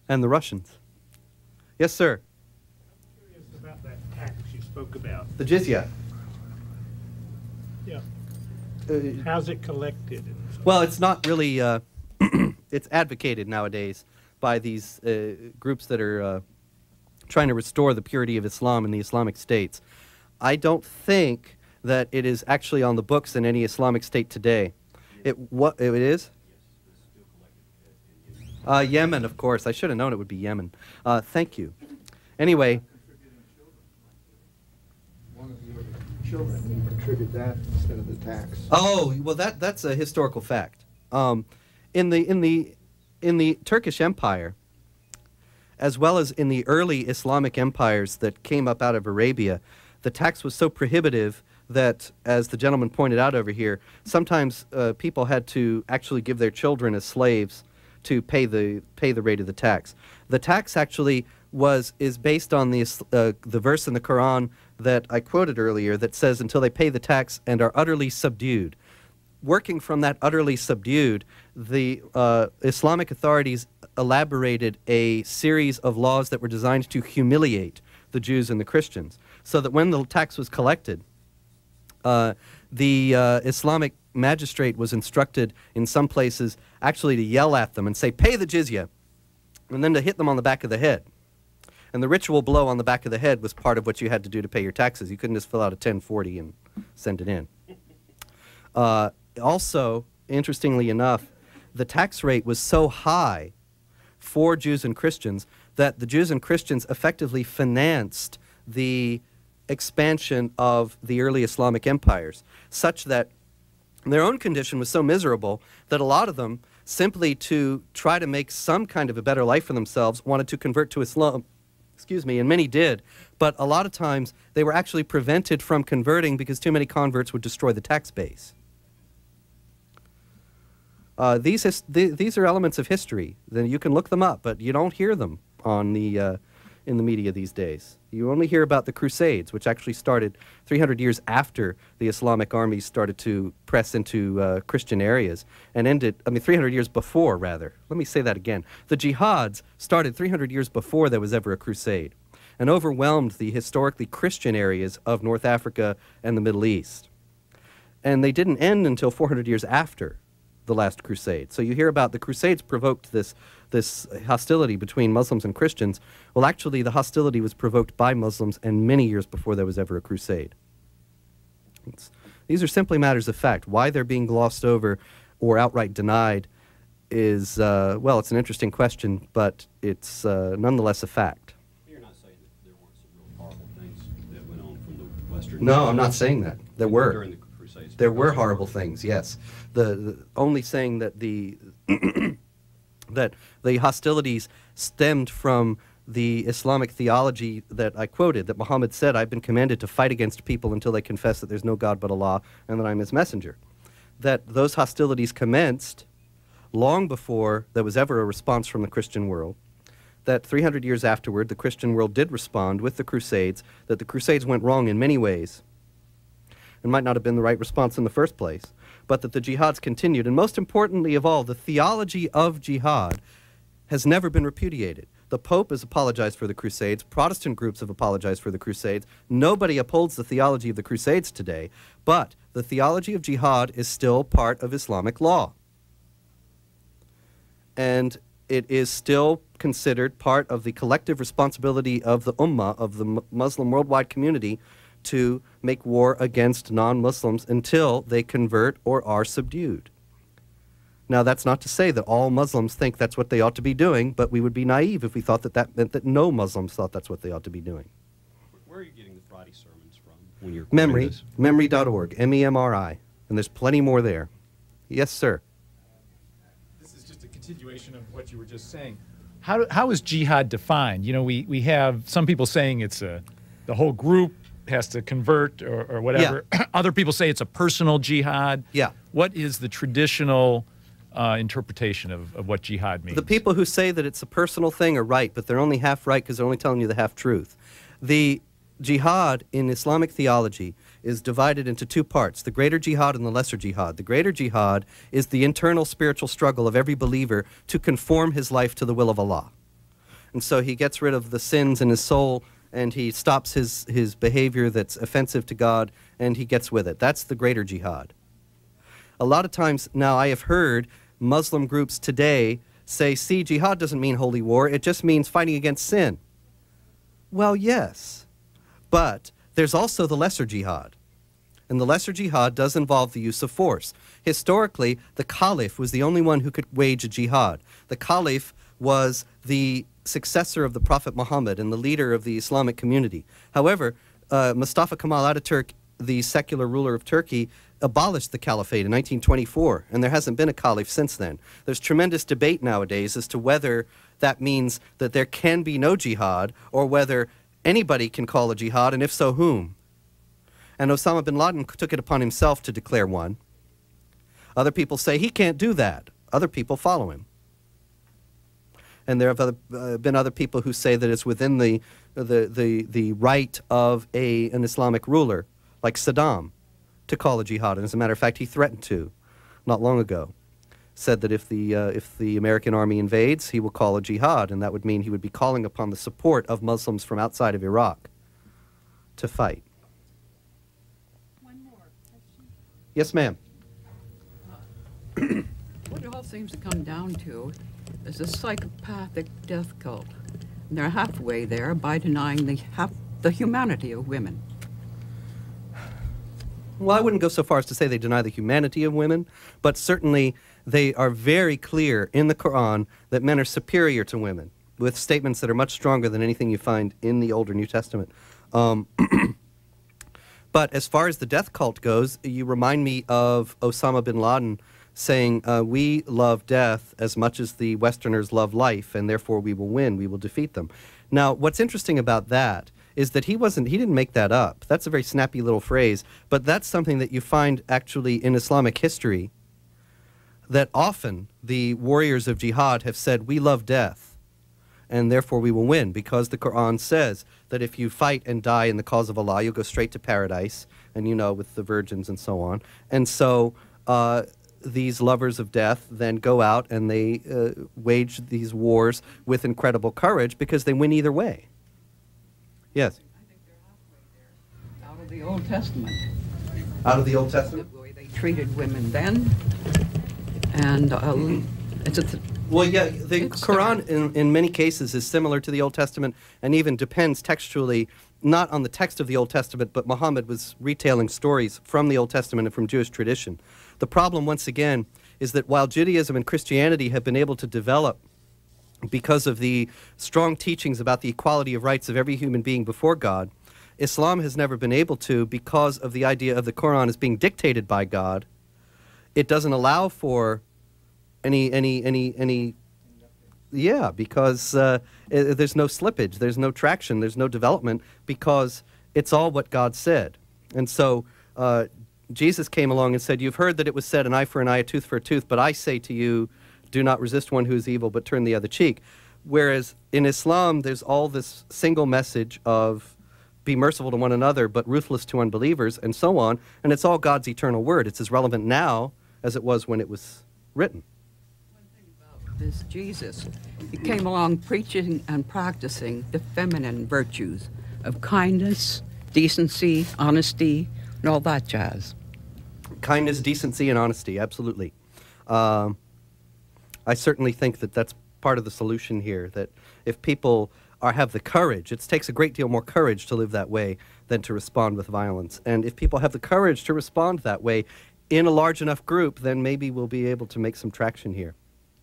And the Russians. Yes, sir. I'm curious about that tax you spoke about. The jizya. Yeah. How's it collected? Well, it's not really, it's advocated nowadays by these groups that are trying to restore the purity of Islam in the Islamic states. I don't think that it is actually on the books in any Islamic state today. It is? Yemen, of course. I should have known it would be Yemen. Thank you. Anyway. One of your children, you contribute that instead of the tax. Oh, well, that's a historical fact. In the Turkish Empire, as well as in the early Islamic empires that came up out of Arabia, the tax was so prohibitive that, as the gentleman pointed out over here, sometimes people had to actually give their children as slaves to pay the rate of the tax. The tax actually is based on the verse in the Quran that I quoted earlier that says, until they pay the tax and are utterly subdued. Working from that utterly subdued, the Islamic authorities elaborated a series of laws that were designed to humiliate the Jews and the Christians, so that when the tax was collected, the Islamic magistrate was instructed in some places actually to yell at them and say, pay the jizya, and then to hit them on the back of the head. And the ritual blow on the back of the head was part of what you had to do to pay your taxes. You couldn't just fill out a 1040 and send it in. Also, interestingly enough, the tax rate was so high for Jews and Christians that the Jews and Christians effectively financed the expansion of the early Islamic empires, such that their own condition was so miserable that a lot of them, simply to try to make some kind of a better life for themselves, wanted to convert to Islam. Excuse me, and many did, but a lot of times they were actually prevented from converting because too many converts would destroy the tax base. These are elements of history. Then you can look them up, but you don't hear them on in the media these days. You only hear about the Crusades, which actually started 300 years after the Islamic armies started to press into Christian areas, and ended, 300 years before, rather. Let me say that again. The jihads started 300 years before there was ever a crusade, and overwhelmed the historically Christian areas of North Africa and the Middle East. And they didn't end until 400 years after the last crusade. So you hear about the Crusades provoked this hostility between Muslims and Christians. Well, actually, the hostility was provoked by Muslims, and many years before there was ever a crusade. These are simply matters of fact. Why they're being glossed over or outright denied is, well, it's an interesting question, but it's nonetheless a fact. You're not saying that there weren't some real horrible things that went on from the Western... No, I'm not saying that. There were. During the Crusades. There were horrible things, yes. The only saying that that the hostilities stemmed from the Islamic theology that I quoted, that Muhammad said, I've been commanded to fight against people until they confess that there's no God but Allah and that I'm his messenger. That those hostilities commenced long before there was ever a response from the Christian world. That 300 years afterward, the Christian world did respond with the Crusades, that the Crusades went wrong in many ways and might not have been the right response in the first place, but that the jihads continued. And most importantly of all, the theology of jihad has never been repudiated. The Pope has apologized for the Crusades. Protestant groups have apologized for the Crusades. Nobody upholds the theology of the Crusades today, but the theology of jihad is still part of Islamic law. And it is still considered part of the collective responsibility of the Ummah, of the Muslim worldwide community, to make war against non-Muslims until they convert or are subdued. Now, that's not to say that all Muslims think that's what they ought to be doing, but we would be naive if we thought that that meant that no Muslims thought that's what they ought to be doing. Where are you getting the Friday sermons from? When you're Memory, memory.org, MEMRI, and there's plenty more there. Yes, sir. This is just a continuation of what you were just saying. How is jihad defined? You know, we have some people saying it's the whole group has to convert or whatever. Yeah. Other people say it's a personal jihad. Yeah. What is the traditional interpretation of what jihad means? The people who say that it's a personal thing are right, but they're only half right because they're only telling you the half-truth. The jihad in Islamic theology is divided into two parts, the greater jihad and the lesser jihad. The greater jihad is the internal spiritual struggle of every believer to conform his life to the will of Allah. And so he gets rid of the sins in his soul, and he stops his behavior that's offensive to God, and he gets with it. That's the greater jihad. A lot of times now I have heard Muslim groups today say, see, jihad doesn't mean holy war, it just means fighting against sin. Well, yes, but there's also the lesser jihad. And the lesser jihad does involve the use of force. Historically, the caliph was the only one who could wage a jihad. The caliph was the successor of the Prophet Muhammad and the leader of the Islamic community. However, Mustafa Kemal Ataturk, the secular ruler of Turkey, abolished the caliphate in 1924, and there hasn't been a caliph since then. There's tremendous debate nowadays as to whether that means that there can be no jihad or whether anybody can call a jihad, and if so, whom? And Osama bin Laden took it upon himself to declare one. Other people say he can't do that. Other people follow him. And there have been other people who say that it's within the right of an Islamic ruler, like Saddam, to call a jihad. And as a matter of fact, he threatened to, not long ago. Said that if the American army invades, he will call a jihad, and that would mean he would be calling upon the support of Muslims from outside of Iraq to fight. One more question. Yes, ma'am. What it all seems to come down to is a psychopathic death cult. And they're halfway there by denying the humanity of women. Well, I wouldn't go so far as to say they deny the humanity of women, but certainly they are very clear in the Quran that men are superior to women, with statements that are much stronger than anything you find in the older New Testament. But as far as the death cult goes, you remind me of Osama bin Laden saying, we love death as much as the Westerners love life, and therefore we will win, we will defeat them. Now, what's interesting about that is that he didn't make that up. That's a very snappy little phrase, but that's something that you find actually in Islamic history, that often the warriors of jihad have said, we love death, and therefore we will win, because the Quran says that if you fight and die in the cause of Allah, you'll go straight to paradise, and you know, with the virgins and so on. And so these lovers of death then go out and they wage these wars with incredible courage because they win either way. Yes? I think they're halfway there. Out of the Old Testament. Out of the Old Testament? The way they treated women then. And well, yeah, the Quran in many cases is similar to the Old Testament and even depends textually not on the text of the Old Testament, but Muhammad was retailing stories from the Old Testament and from Jewish tradition. The problem, once again, is that while Judaism and Christianity have been able to develop because of the strong teachings about the equality of rights of every human being before God, Islam has never been able to because of the idea of the Quran as being dictated by God. It doesn't allow for yeah, because there's no slippage, there's no traction, there's no development, because it's all what God said. And so Jesus came along and said, you've heard that it was said, an eye for an eye, a tooth for a tooth, but I say to you, do not resist one who is evil, but turn the other cheek. Whereas in Islam, there's all this single message of be merciful to one another, but ruthless to unbelievers, and so on, and it's all God's eternal word. It's as relevant now as it was when it was written. This Jesus, he came along preaching and practicing the feminine virtues of kindness, decency, honesty, and all that jazz. Kindness, decency, and honesty, absolutely. I certainly think that that's part of the solution here, that if people have the courage, it takes a great deal more courage to live that way than to respond with violence. And if people have the courage to respond that way in a large enough group, then maybe we'll be able to make some traction here.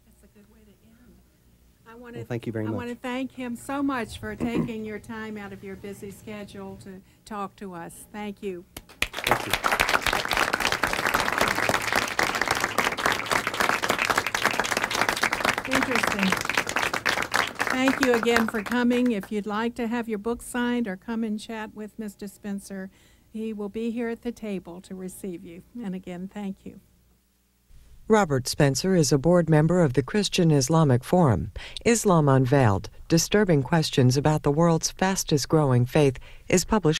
That's a good way to end. Well, thank you very much. I want to thank him so much for taking your time out of your busy schedule to talk to us. Thank you. Thank you. Interesting. Thank you again for coming. If you'd like to have your book signed or come and chat with Mr. Spencer, he will be here at the table to receive you. And again, thank you. Robert Spencer is a board member of the Christian Islamic Forum. Islam Unveiled, Disturbing Questions About the World's Fastest Growing Faith, is published